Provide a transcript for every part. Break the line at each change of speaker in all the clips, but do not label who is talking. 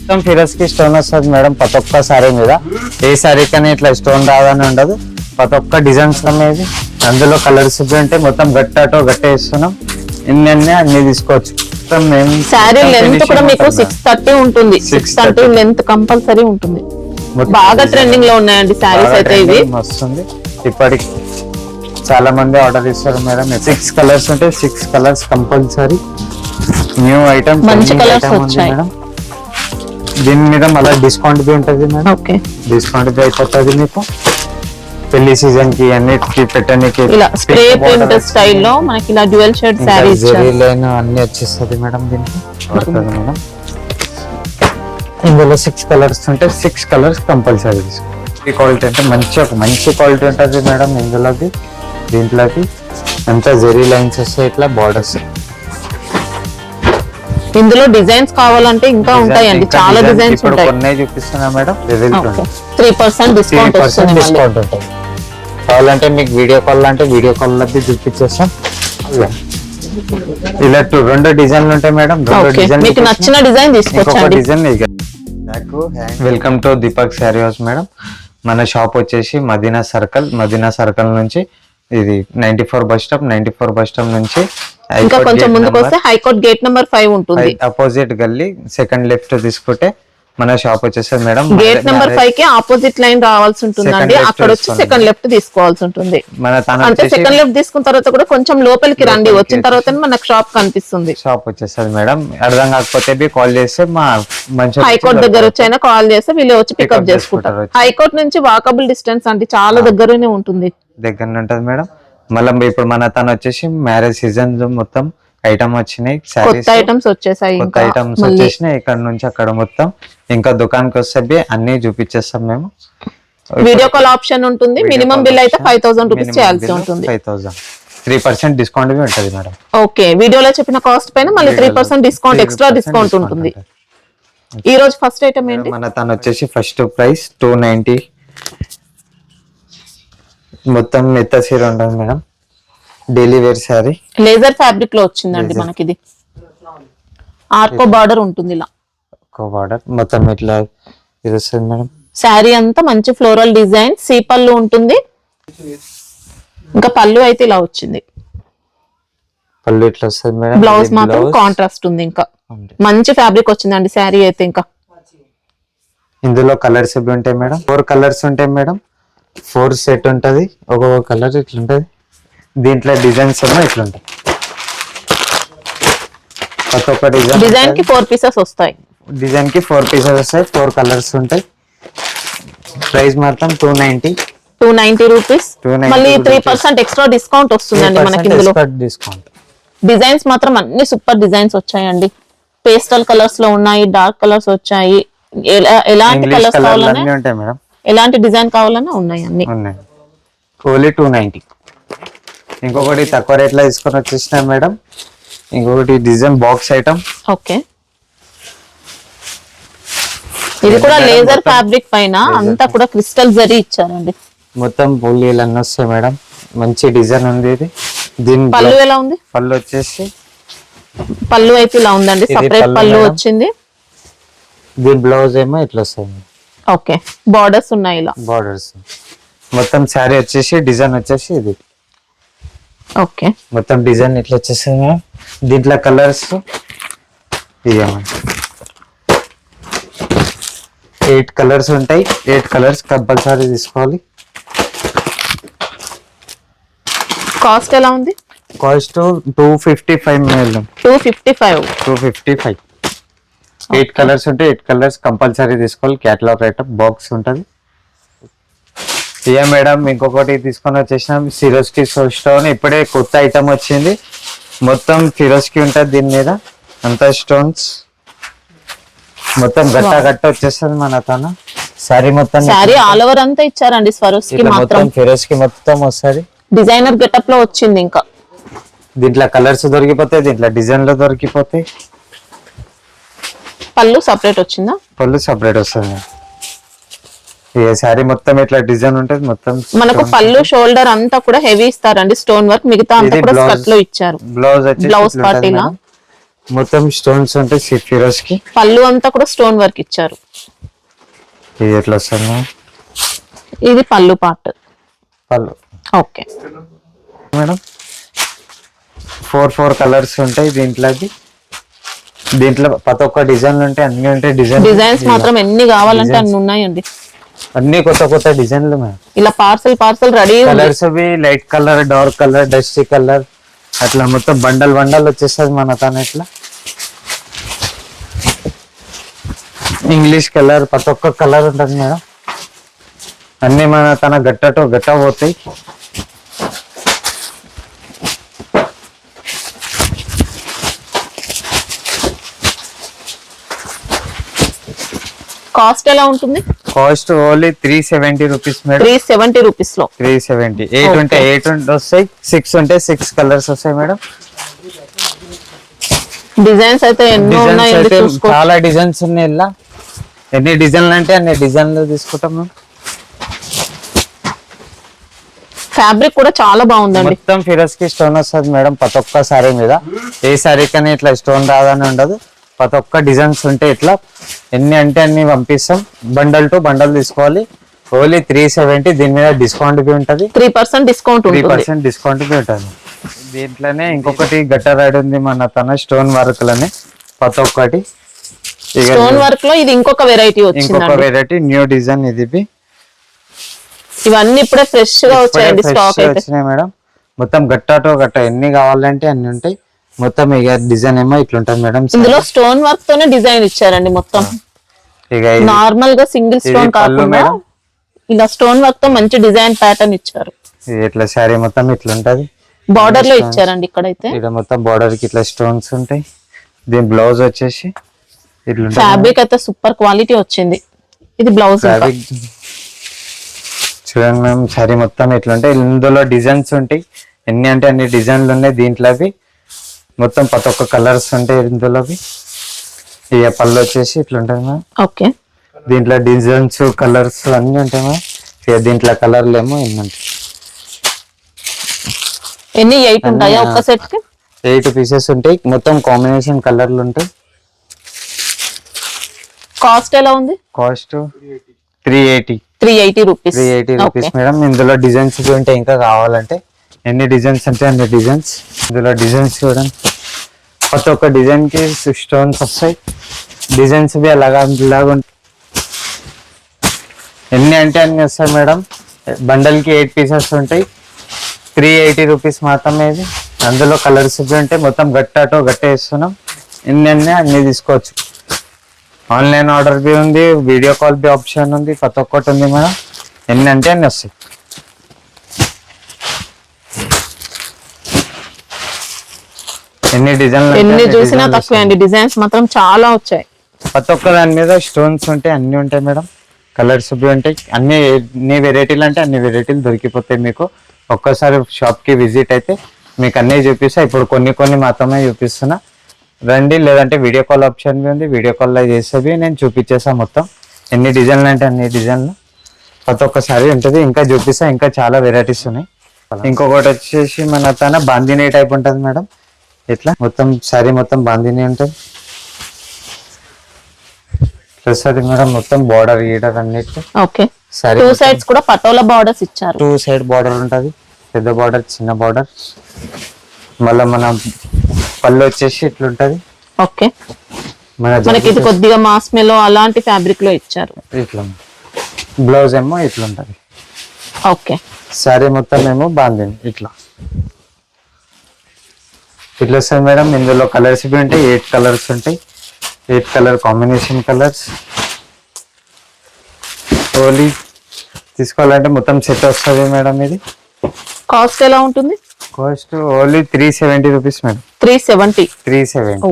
మొత్తం ఫిరోజ్ కి స్టోన్ వస్తుంది మేడం ప్రతి ఒక్క సారీ మీద. ఏ సారీ కానీ ఇట్లా స్టోన్ రాదని ఉండదు. ప్రతి ఒక్క డిజైన్స్ అనేది అందులో కలర్స్ ఉంటాయి. మొత్తం గట్టాటో గట్టేస్తున్నాం. అన్ని తీసుకోవచ్చు.
శారీ లెంత్ కూడా మీకు 630 ఉంటుంది. 630 లెంత్ కంపల్సరీ ఉంటుంది. బాగా ట్రెండింగ్ లో ఉన్నాయండి శారీస్ అయితే ఇవి.
వస్తుంది ఇప్పటికి చాలా మంది ఆర్డర్ ఇస్తారు మేడం. 6 కలర్స్ ఉంటాయి. 6 కలర్స్ కంపల్సరీ. న్యూ ఐటమ్
మంచి కలర్స్ వచ్చాయి
మేడం. దీని మీద మళ్ళీ డిస్కౌంట్ బి ఉంటుంది మేడం.
ఓకే,
డిస్కౌంట్ బి అయిపోతుంది మీకు పెళ్లి సీజన్ కి అన్నిటికి పెట్టడానికి.
ఇలా స్ప్రే ప్రింట్ స్టైల్లో మనకి ఇలా dual shade sari
zari line అన్ని వచ్చేస్తుంది మేడం. దీనికి పడుతుంది మేడం. ఇందులో 6 కలర్స్ ఉంటాయి. 6 కలర్స్ కంపల్సరీ తీసుకోండి. క్వాలిటీ అంటే మంచి క్వాలిటీ ఉంటుంది మేడం. ఇందులోకి దీంట్లోకి అంతా జరీ లైన్స్ వస్తాయి. ఇట్లా బార్డర్స్.
ఇందులో డిజైన్స్ కావాలంటే ఇంకా ఉంటాయండి, చాలా డిజైన్స్ ఉంటాయి.
కొన్ని చూపిస్తున్నా మేడం.
3% డిస్కౌంట్ వస్తుంది.
డిస్కౌంట్ ఉంటుంది. కావాలంటే మీకు వీడియో కాల్ అంటే వీడియో కాల్ లో చూపించేస్తాం. ఇలా 2 డిజైన్లు ఉంటాయి మేడం. 2 డిజైన్
మీకు నచ్చిన డిజైన్ తీసుకోవచ్చండి.
Welcome to Deepak sari house madam. మన షాప్ వచ్చేసి మదీనా సర్కిల్ నుంచి ఇది 94 బస్ స్టాప్ నుంచి
ఇంకా కొంచెం ముందుకు వస్తే హైకోర్ట్ గేట్ నెంబర్ 5 ఉంటుంది.
అపోజిట్ గల్లీ సెకండ్ లెఫ్ట్ తీసుకుంటే మన షాప్ వచ్చేసరి మేడం.
గేట్ నెంబర్ 5 కి ఆపోజిట్ లైన్ రావాల్సి ఉంటుందండి. అక్కడ వచ్చి సెకండ్ లెఫ్ట్ తీసుకోవాల్సి ఉంటుంది. అంటే సెకండ్ లెఫ్ట్ తీసుకున్న తర్వాత కూడా కొంచెం లోపలికి రండి. వచ్చిన తర్వాత మనకు షాప్ కనిపిస్తుంది.
షాప్ వచ్చేసరి మేడం. అర్థం కాకపోతే కాల్ చేస్తే మా మంచి
హైకోర్ట్ దగ్గర వచ్చైనా కాల్ చేస్తే వీళ్ళు వచ్చి పికప్ చేసుకుంటారు. హైకోర్ట్ నుంచి వాకబుల్ డిస్టెన్స్ అంటే చాలా దగ్గరనే ఉంటుంది.
దగ్గరనే ఉంటది మేడం. మళ్ళీ ఇప్పుడు మన తను వచ్చేసి మ్యారేజ్ సీజన్ మొత్తం ఐటమ్ వచ్చినాయి.
కొత్త ఐటమ్స్ వచ్చేసాయి.
ఇక్కడ నుంచి అక్కడ మొత్తం. ఇంకా దుకాణానికి వస్తే అన్ని చూపించేస్తాం మేము.
వీడియో కాల్ ఆప్షన్ ఉంటుంది. మినిమం బిల్ అయితే 5000 రూపీస్ చేయాల్సి ఉంటుంది.
5000 3% డిస్కౌంట్ ఉంటుంది మేడం.
ఓకే, వీడియోలో చెప్పిన కాస్ట్ పైన మళ్ళీ 3% డిస్కౌంట్ ఎక్స్ట్రా డిస్కౌంట్ ఉంటుంది. ఈ రోజు ఫస్ట్ ఐటమ్ ఏంటి?
మన తను వచ్చేసి ఫస్ట్ ప్రైస్ 290. మొత్తం మెత్త చీర ఉంటుంది madam. Daily wear sari
laser fabric లో వచ్చిందండి మనకి. ఇది ఆర్కో బార్డర్ ఉంటుంది. ఇలా
బార్డర్ మొత్తం ఇట్లా వస్తుంది మేడం.
శారీ అంతా మంచి ఫ్లోరల్ డిజైన్. సీ పళ్ళు ఉంటుంది. ఇంకా పళ్ళు అయితే ఇలా వచ్చింది.
పళ్ళు ఇట్లా వస్తుంది మేడం.
బ్లౌజ్ మాత్రం కాంట్రాస్ట్ ఉంది. ఇంకా మంచి ఫ్యాబ్రిక్ వచ్చిందండి శారీ అయితే. ఇంకా
ఇందులో కలర్స్ ఉంటాయి మేడం. 4 కలర్స్ ఉంటాయి మేడం. 4 సెట్ ఉంటది. ఒక్కొక్క కలర్ ఇట్లా ఉంటది. దీంట్లో డిజైన్స్ ఏమో ఇట్లా ఉంటాయి. ఒక్కొక్క
డిజైన్ కి 4 పీసెస్ వస్తాయి. 4 కలర్స్ ఉంటాయి.
ప్రైస్ మాత్రం
290 రూపీస్. మళ్ళీ 3% ఎక్స్ట్రా డిస్కౌంట్ వస్తుందండి మనకి. ఇందులో
డిస్కౌంట్
డిజైన్స్ మాత్రం అన్ని సూపర్ డిజైన్స్ వచ్చాయండి. పేస్టల్ కలర్స్ లో ఉన్నాయి, డార్క్ కలర్స్ వచ్చాయి. ఎలాంటి కలర్స్ కావాలన్నా
ఉంటాయి మేడం.
ఎలాంటి డిజైన్ కావాలన్నా ఉన్నాయి. అన్ని
ఓన్లీ 290. ఇంకొకటి తక్కువ రేట్ లో తీసుకొని వచ్చేసిన మేడం. ఇంకొకటి డిజైన్ బాక్స్ ఐటమ్.
ఓకే, ఇది కూడా లేజర్ ఫ్యాబ్రిక్ పైన అంతా కూడా క్రిస్టల్ జరీ ఇచ్చారండి.
మొత్తం పూలీలు అన్నీ వస్తాయి మేడం. మంచి డిజైన్ ఉంది ఇది. దీని
పళ్ళు ఎలా ఉంది?
పళ్ళు వచ్చేసి
పళ్ళు అయితే ఇలా ఉందండి. సెపరేట్ పళ్ళు వచ్చింది.
దీని బ్లౌజ్ ఏమో ఇట్లా వస్తుంది.
ఓకే, బార్డర్స్ ఉన్నాయి. ఇలా
బార్డర్స్ మొత్తం శారీ వచ్చేసి డిజైన్ వచ్చేసి ఇది.
ఓకే,
మొత్తం డిజైన్ ఇట్లా వచ్చేసి దీంట్లో కలర్స్ 8 కలర్స్ ఉంటాయి. 8 కలర్స్ కంపల్సరీ తీసుకోవాలి.
కాస్ట్ ఎలా ఉంది?
Cost 255 madam. 255. 8 కలర్స్ ఉంటాయి. 8 కలర్స్ కంపల్సరీ తీసుకోవాలి. కేటలాగ్ ఐటమ్ బాక్స్ ఉంటుంది. మేడం ఇంకొకటి తీసుకొని వచ్చేసినాం. ఫిరోజ్ కి స్టోన్ ఇప్పుడే కొత్త ఐటమ్ వచ్చింది. మొత్తం ఫిరోజ్ కి ఉంటుంది. దీని మీద అంతా స్టోన్స్ మొత్తం గట్ట వచ్చేస్తుంది మన తన సారీ. మొత్తం
సారీ ఆల్ ఓవర్ అంతా ఇచ్చారండి. ఫిరోజ్
కి మొత్తం వస్తుంది.
డిజైనర్ గెటప్ లో వచ్చింది. ఇంకా
దీంట్లో కలర్స్ దొరికిపోతాయి. దీంట్లో డిజైన్ లో దొరికిపోతాయి.
పళ్ళు సపరేట్ వచ్చిందా?
పళ్ళు సపరేట్ వస్తుంది. ఈ సారీ మొత్తం ఇట్లా డిజైన్ ఉంటుంది. మొత్తం
మనకు పళ్ళు షోల్డర్ అంతా కూడా హెవీ ఇస్తారండి. Stone work. మిగతా అంతా కూడా స్కర్ట్ లో ఇచ్చారు.
బ్లౌజ్
పార్ట్ ఇలా
మొత్తం స్టోన్స్ ఉంటాయి ఫిరోజ్ కి.
పళ్ళు అంతా కూడా స్టోన్ వర్క్ ఇచ్చారు.
ఇది ఎట్లా వస్తుంది మేడం?
ఇది పళ్ళు పార్ట్.
పళ్ళు
ఓకే
మేడం. 4 కలర్స్ ఉంటాయి దీంట్లోకి. దీంట్లో ప్రతి ఒక్క డిజైన్లు ఉంటాయి, అన్ని ఉంటాయి.
డిజైన్స్ మాత్రం ఎన్ని కావాలంటే అన్ని ఉన్నాయండి.
అన్ని కొత్త డిజైన్లు మేడం.
ఇలా పార్సల్ రెడీ.
కలర్స్ అవి light colour, dark colour, dusty colour, అట్లా మొత్తం బండల్ వచ్చేస్తుంది మన తన. ఇట్లా ఇంగ్లీష్ కలర్, ప్రతి ఒక్క కలర్ ఉంటుంది మేడం. అన్ని మన తన గట్ట పోతాయి.
కాస్ట్ ఎలా ఉంటుంది?
Cost only 370 rupees madam.
370 rupees లో
370. 8 ఉంటే 8 వస్తాయి, 6 ఉంటే 6 కలర్స్ వస్తాయి మేడం.
డిజైన్స్ అయితే ఎన్నో ఉన్నాయండి, చూసుకో.
చాలా డిజైన్స్ ఉన్నాయి. ఇలా ఎన్ని డిజైన్లు అంటే అన్ని డిజైన్లు తీసుకుంటాం మేము.
ఫ్యాబ్రిక్ కూడా చాలా బాగుందండి.
మొత్తం ఫిరోజ్ కి స్టోన్ వస్తుంది మేడం ప్రతి ఒక్క సారీ మీద. ఏ సారీ కానీ ఇట్లా స్టోన్ రాదని ఉండదు. ప్రతి ఒక్క డిజైన్స్ ఉంటాయి. ఇట్లా ఎన్ని అంటే అన్ని పంపిస్తాం. బండల్ టు బండల్ తీసుకోవాలి. ఓన్లీ 370. దీని మీద డిస్కౌంట్ బి ఉంటుంది.
3% డిస్కౌంట్ ఉంటుంది.
3% డిస్కౌంట్ బి ఉంటుంది. దీంట్లోనే ఇంకొకటి గట్టర్ రైడ్ ఉంది మన తన స్టోన్ వర్క్ లోనే. ప్రతి ఒక్కటి
స్టోన్ వర్క్ లో ఇది ఇంకొక వెరైటీ వచ్చింది.
ఇంకొక వెరైటీ న్యూ డిజైన్ ఇది.
ఇవన్నీ ఇప్పుడే ఫ్రెష్ గా వచ్చాయండి, స్టాక్ అయితే
వచ్చినాయి మేడం. మొత్తం గట్ట ఎన్ని కావాలంటే అన్ని ఉంటాయి. మొత్తం ఇక డిజైన్ ఏమో ఇట్లుంటది మేడం.
ఇందులో స్టోన్ వర్క్ తోనే డిజైన్ ఇచ్చారండి మొత్తం.
ఇక
నార్మల్ గా సింగిల్ స్టోన్ కాకుండా ఇలా స్టోన్ వర్క్ తో మంచి డిజైన్ ప్యాటర్న్ ఇచ్చారు.
ఇట్లా శారీ మొత్తం ఇట్లుంటది.
బార్డర్ లో ఇచ్చారండి ఇక్కడైతే.
ఇక్కడ మొత్తం బార్డర్ కి ఇట్లా స్టోన్స్ ఉంటాయి. దీని బ్లౌజ్ వచ్చేసి ఇట్లుంటది.
ఫ్యాబ్రిక్ అయితే సూపర్ క్వాలిటీ వచ్చింది. ఇది బ్లౌజ్
చూడండి మేము. శారీ మొత్తం ఇట్లుంటాయి. ఇందులో డిజైన్స్ ఉంటాయి. ఎన్ని అంటే అన్ని డిజైన్లు ఉన్నాయి దీంట్లో. మొత్తం ప్రతి ఒక్క కలర్స్ ఉంటాయి ఇందులో. ఇక పళ్ళు వచ్చేసి ఇట్లుంటాయి మ్యామ్.
ఓకే.
దీంట్లో డిజైన్స్ కలర్స్ అన్ని ఉంటాయి మ్యామ్. ఇక దీంట్లో కలర్లు ఏమో ఎన్ని ఉంటాయి.
ఎన్ని 8 ఉంటాయా ఒక్క సెట్ కి?
8 పీసెస్ ఉంటాయి. మొత్తం కాంబినేషన్ కలర్లు ఉంటాయి.
కాస్ట్ ఎలా ఉంది?
Cost 380
rupees.
380 rupees madam. ఇందులో డిజైన్స్ ఉంటాయి. ఇంకా కావాలంటే ఎన్ని డిజైన్స్ అంటే అన్ని డిజైన్స్. ఇందులో డిజైన్స్ చూడండి. ప్రతి ఒక్క డిజైన్ కి స్టోన్స్ వస్తాయి. డిజైన్స్ బి అలాగా ఉంటాయి. ఎన్ని అంటే అన్ని వస్తాయి మేడం. బండల్ కి 8 పీసెస్ ఉంటాయి. 380 రూపీస్ మాత్రమే ఇది. అందులో కలర్స్ బి ఉంటాయి. మొత్తం గట్ట వేస్తున్నాం. ఎన్ని అన్ని తీసుకోవచ్చు. ఆన్లైన్ ఆర్డర్ బి ఉంది, వీడియో కాల్ బి ఆప్షన్ ఉంది. ప్రతి ఒక్కటి ఉంది మేడం. ఎన్ని అంటే అన్ని వస్తాయి.
ఎన్ని చూసినా తక్కువే అండి. డిజైన్స్ మాత్రం చాలా వచ్చాయి.
ప్రతి ఒక్క దాని మీద స్టోన్స్ ఉంటాయి. అన్ని ఉంటాయి మేడం. కలర్స్ బి ఉంటాయి. అన్ని వెరైటీలు అంటే అన్ని వెరైటీలు దొరికిపోతాయి మీకు. ఒక్కసారి షాప్ కి విజిట్ అయితే మీకు అన్నీ చూపిస్తా. ఇప్పుడు కొన్ని మాత్రమే చూపిస్తున్నా. రండి. లేదంటే వీడియో కాల్ ఆప్షన్ ఉంది. వీడియో కాల్లో చేసేవి నేను చూపించేసా మొత్తం. ఎన్ని డిజైన్లు అంటే అన్ని డిజైన్లు ప్రతి ఒక్కసారి ఉంటుంది. ఇంకా చూపిస్తా. ఇంకా చాలా వెరైటీస్ ఉన్నాయి. ఇంకొకటి వచ్చేసి మన తన బాందినీ టైప్ ఉంటుంది మేడం. ఇట్లా మొత్తం శారీ మొత్తం బాందినీ ఉంటుంది. ప్లస్ అది మేడం మొత్తం బార్డర్ గీడర్ అన్నిటి.
ఓకే. టూ సైడ్స్ కూడా పటోలా బార్డర్స్ ఇచ్చారు.
2 సైడ్ బార్డర్ ఉంటుంది. పెద్ద బార్డర్, చిన్న బార్డర్. మళ్ళీ మన పళ్ళు వచ్చేసి ఇట్లుంటది.
ఓకే. మనకి ఇది కొద్దిగా మాస్మెలో అలాంటి ఫ్యాబ్రిక్ లో ఇచ్చారు.
ఇట్లా బ్లౌజ్ ఏమో ఇట్లుంటది.
ఓకే.
శారీ మొత్తం ఏమో బాందిని ఇట్లా వస్తాయి మేడం. ఇందులో కలర్స్ బి ఉంటాయి. 8 కలర్స్ ఉంటాయి. 8 కలర్ కాంబినేషన్ కలర్స్. ఓన్లీ తీసుకోవాలంటే మొత్తం సెట్ వస్తుంది మేడం. ఇది
కాస్ట్ ఎలా ఉంటుంది?
Cost only 370 rupees madam.
370.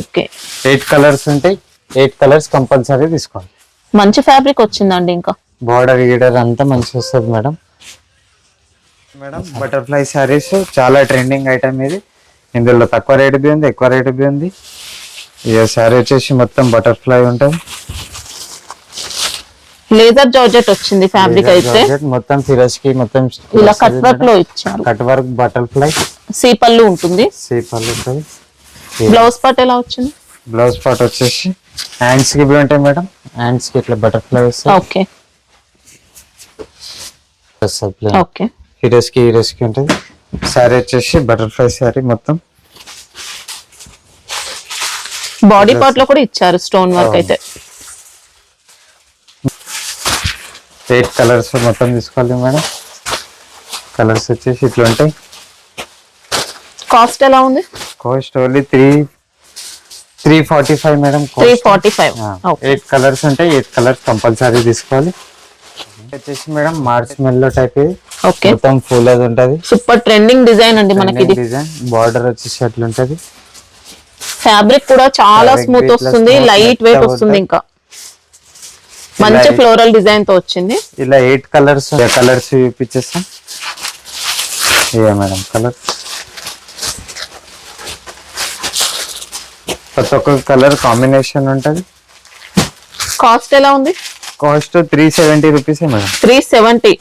Okay.
8 colours ఉంటాయి. 8 కలర్స్ కంపల్సరీ తీసుకోవాలి.
మంచి ఫ్యాబ్రిక్ వచ్చిందండి. ఇంకా
బార్డర్ గీడర్ అంతా మంచి వస్తుంది మేడం. బటర్ఫ్లై శారీస్ చాలా ట్రెండింగ్ ఐటమ్ ఇది. ఇందులో తక్కువ రేటు బి ఉంది, ఎక్కువ రేటు బి ఉంది. ఈ శారీ వచ్చేసి మొత్తం బటర్ఫ్లై ఉంటుంది.
లేజర్ జార్జెట్ వచ్చింది ఫ్యాబ్రిక్ అయితే.
మొత్తం ఫిరోజ్ కి మొత్తం
ఇలా కట్ వర్క్ లో ఇచ్చారు.
Cut work butterfly.
సీ పళ్ళు ఉంటుంది.
సీ పళ్ళు ఉంటుంది.
బ్లౌజ్ పార్ట్ ఎలా వచ్చింది?
బ్లౌజ్ పార్ట్ వచ్చేసి హ్యాండ్స్ కి ఇవి ఉంటాయి మేడం. హ్యాండ్స్ కి ఇట్లా బటర్ఫ్లై
ఓకే
వస్తాయి.
ఓకే
హీరోస్ కి ఉంటుంది. శారీ వచ్చేసి బటర్ఫ్లై శారీ మొత్తం.
బాడీ పార్ట్ లో కూడా ఇచ్చారు స్టోన్ వర్క్ అయితే.
8 కలర్స్ మొత్తం తీసుకోవాలి మేడం. కలర్స్ వచ్చేసి ఇట్లా ఉంటాయి.
కాస్ట్ ఎలా ఉంది?
Cost only 345 madam.
345.
8 కలర్స్ ఉంటాయి. 8 కలర్స్ కంపల్సరీ తీసుకోవాలి. వచ్చేసి మేడం మార్చ్ మెల్లో టైప్ ఇది.
ఓకే
మొత్తం ఫుల్ అది ఉంటది.
సూపర్ ట్రెండింగ్ డిజైన్ అండి మనకి ఇది.
డిజైన్ బార్డర్ వచ్చేసి అట్లా ఉంటది.
ఫ్యాబ్రిక్ కూడా చాలా స్మూత్ వస్తుంది, లైట్ వెయిట్ వస్తుంది. ఇంకా మంచి ఫ్లోరల్ డిజైన్ తో వచ్చింది.
ఇలా 8 కలర్స్ చూపించేస్తాం. ఇదే మేడం కలర్. ప్రతి ఒక్క కలర్ కాంబినేషన్ ఉంటది.
కాస్ట్ ఎలా ఉంది?
Cost 370 rupees madam.
370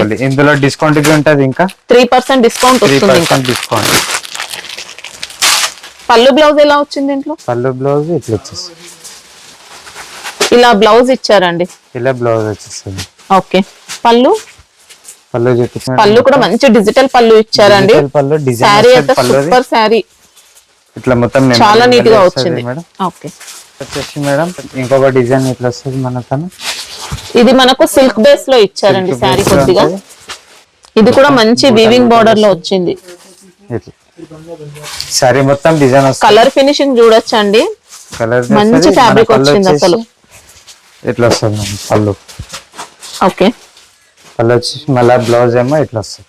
ఓన్లీ. ఇందులో డిస్కౌంట్ కి ఉంటది. ఇంకా
3% డిస్కౌంట్ వస్తుంది. ఇంకా
3% డిస్కౌంట్.
పళ్ళు బ్లౌజ్ ఎలా వచ్చింది దీంట్లో?
పళ్ళు బ్లౌజ్ ఇట్లా వచ్చేసి
ఇలా బ్లౌజ్ ఇచ్చారండి.
ఇలా బ్లౌజ్ వచ్చేస్తుంది.
ఓకే పళ్ళు
చూపిస్తాను.
పళ్ళు కూడా మంచి డిజిటల్ పళ్ళు ఇచ్చారండి.
పళ్ళు
శారీ
డిజైన్
అయితే సూపర్ శారీ,
ఇట్లా మొత్తం
చాలా నీట్ గా వచ్చింది
మేడం.
ఓకే
వచ్చేసి మేడం ఇంకొక డిజైన్ ఇట్లా వస్తుంది మనకన్నా.
ఇది మనకు సిల్క్ బేస్ లో ఇచ్చారండి శారీ కొద్దిగా. ఇది కూడా మంచి వీవింగ్ బార్డర్ లో వచ్చింది.
శారీ మొత్తం డిజైన్ వస్తుంది.
కలర్ ఫినిషింగ్ చూడొచ్చండి,
కలర్
మంచి ఫ్యాబ్రిక్ వచ్చింది అసలు.
ఇట్లా వస్తుంది మేడం పళ్ళు.
ఓకే
పళ్ళు వచ్చేసి మళ్ళీ బ్లౌజ్ ఏమో ఇట్లా వస్తుంది.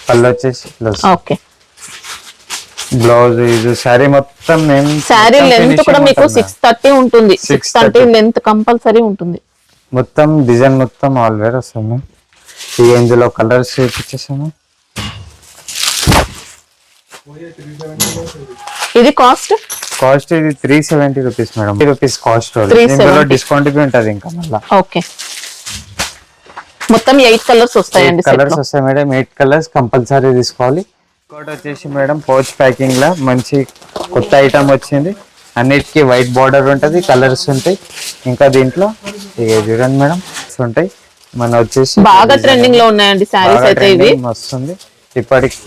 పళ్ళు వచ్చేసి ఇట్లా వస్తుంది.
ఓకే
బ్లౌజ్ ఇది శారీ మొత్తం
శారీ లెంత్ కూడా మీకు 630 ఉంటుంది. 630 లెంత్ కంపల్సరీ ఉంటుంది.
మొత్తం డిజైన్ మొత్తం ఆల్ వేర్ వస్తుంది. ఈ ఇందులో కలర్స్ చూపించేసాము.
ఇది కాస్ట్
ఇది 370 రూపీస్ మేడం. Rupees cost.
370.
ఇందులో డిస్కౌంట్ బి ఉంటది ఇంకా మళ్ళీ.
ఓకే మొత్తం 8 కలర్స్ వస్తాయండి.
కలర్స్ వస్తాయి మేడం. 8 కలర్స్ కంపల్సరీ తీసుకోవాలి. ఇంకోటి వచ్చేసి మేడం పౌచ్ ప్యాకింగ్ లా మంచి కొత్త ఐటమ్ వచ్చింది. అన్నిటికీ వైట్ బార్డర్ ఉంటది, కలర్స్ ఉంటాయి. ఇంకా దీంట్లో ఇక చూడండి మేడం ఉంటాయి. మన వచ్చేసి
బాగా ట్రెండింగ్ లో ఉన్నాయండి సారీస్ అయితే. ఇవి
వస్తుంది. ఇప్పటికి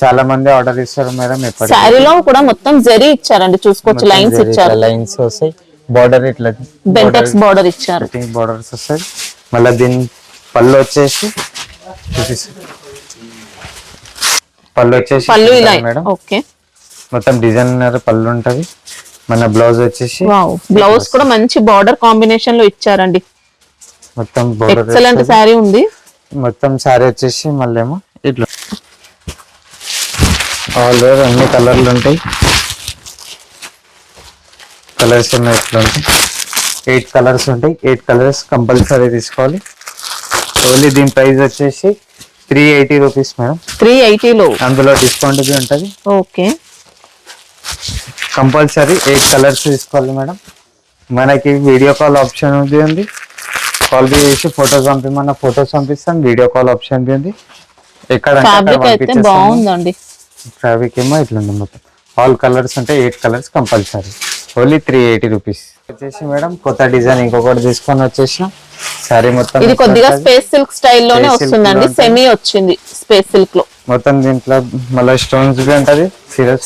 చాలా మంది ఆర్డర్ ఇస్తారు మేడం.
శారీలో కూడా మొత్తం జరీ ఇచ్చారండి, చూసుకోవచ్చు. లైన్స్ ఇచ్చారు,
లైన్స్ వస్తాయి. బార్డర్ ఇట్లా
బెంటెక్స్ బార్డర్ ఇచ్చారు.
బార్డర్స్ వస్తాయి. మళ్ళీ దీని పళ్ళు వచ్చేసి
పళ్ళు ఇలా
మేడం.
ఓకే
మొత్తం డిజైనర్ పళ్ళు ఉంటది. మన బ్లౌజ్ వచ్చేసి
బ్లౌజ్ కూడా మంచి బార్డర్ కాంబినేషన్ లో ఇచ్చారండి.
మొత్తం
ఎక్సలెంట్ శారీ ఉంది.
మొత్తం శారీ వచ్చేసి మళ్ళీ ఏమో ఇట్లా ఆల్ ఓవర్ అన్ని కలర్లు ఉంటాయి. కలర్స్ ఏమో ఇట్లా ఉంటాయి. 8 కలర్స్ ఉంటాయి. 8 కలర్స్ కంపల్సరీ తీసుకోవాలి. ఓన్లీ దీని ప్రైస్ వచ్చేసి 380 రూపీస్ మేడం.
380 లో
అందులో డిస్కౌంట్ బి ఉంటది.
ఓకే
కంపల్సరీ 8 కలర్స్ తీసుకోవాలి మేడం. మనకి వీడియో కాల్ ఆప్షన్ ఉంది. కాల్ బి చేసి ఫొటోస్ పంపిమన్నా ఫొటోస్ పంపిస్తాం. వీడియో కాల్ ఆప్షన్ ఉంది. ఎక్కడ
ఫ్యాబ్రిక్ అయితే బాగుందండి.
ఫ్యాబ్రిక్ ఏమో ఇట్లా ఉంది. మొత్తం ఆల్ కలర్స్ ఉంటాయి. 8 కలర్స్ కంపల్సరీ. Only 380 rupees. వచ్చేసి మేడం కొత్త డిజైన్ ఇంకొకటి తీసుకొని వచ్చేసిన సారీ మొత్తం.
ఇది కొద్దిగా స్పేస్ సిల్క్ స్టైల్లోనే వస్తుందండి. సెమీ వచ్చింది స్పేస్ సిల్క్ లో.
మొత్తం దీంట్లో మళ్ళీ స్టోన్స్ బి ఉంటది.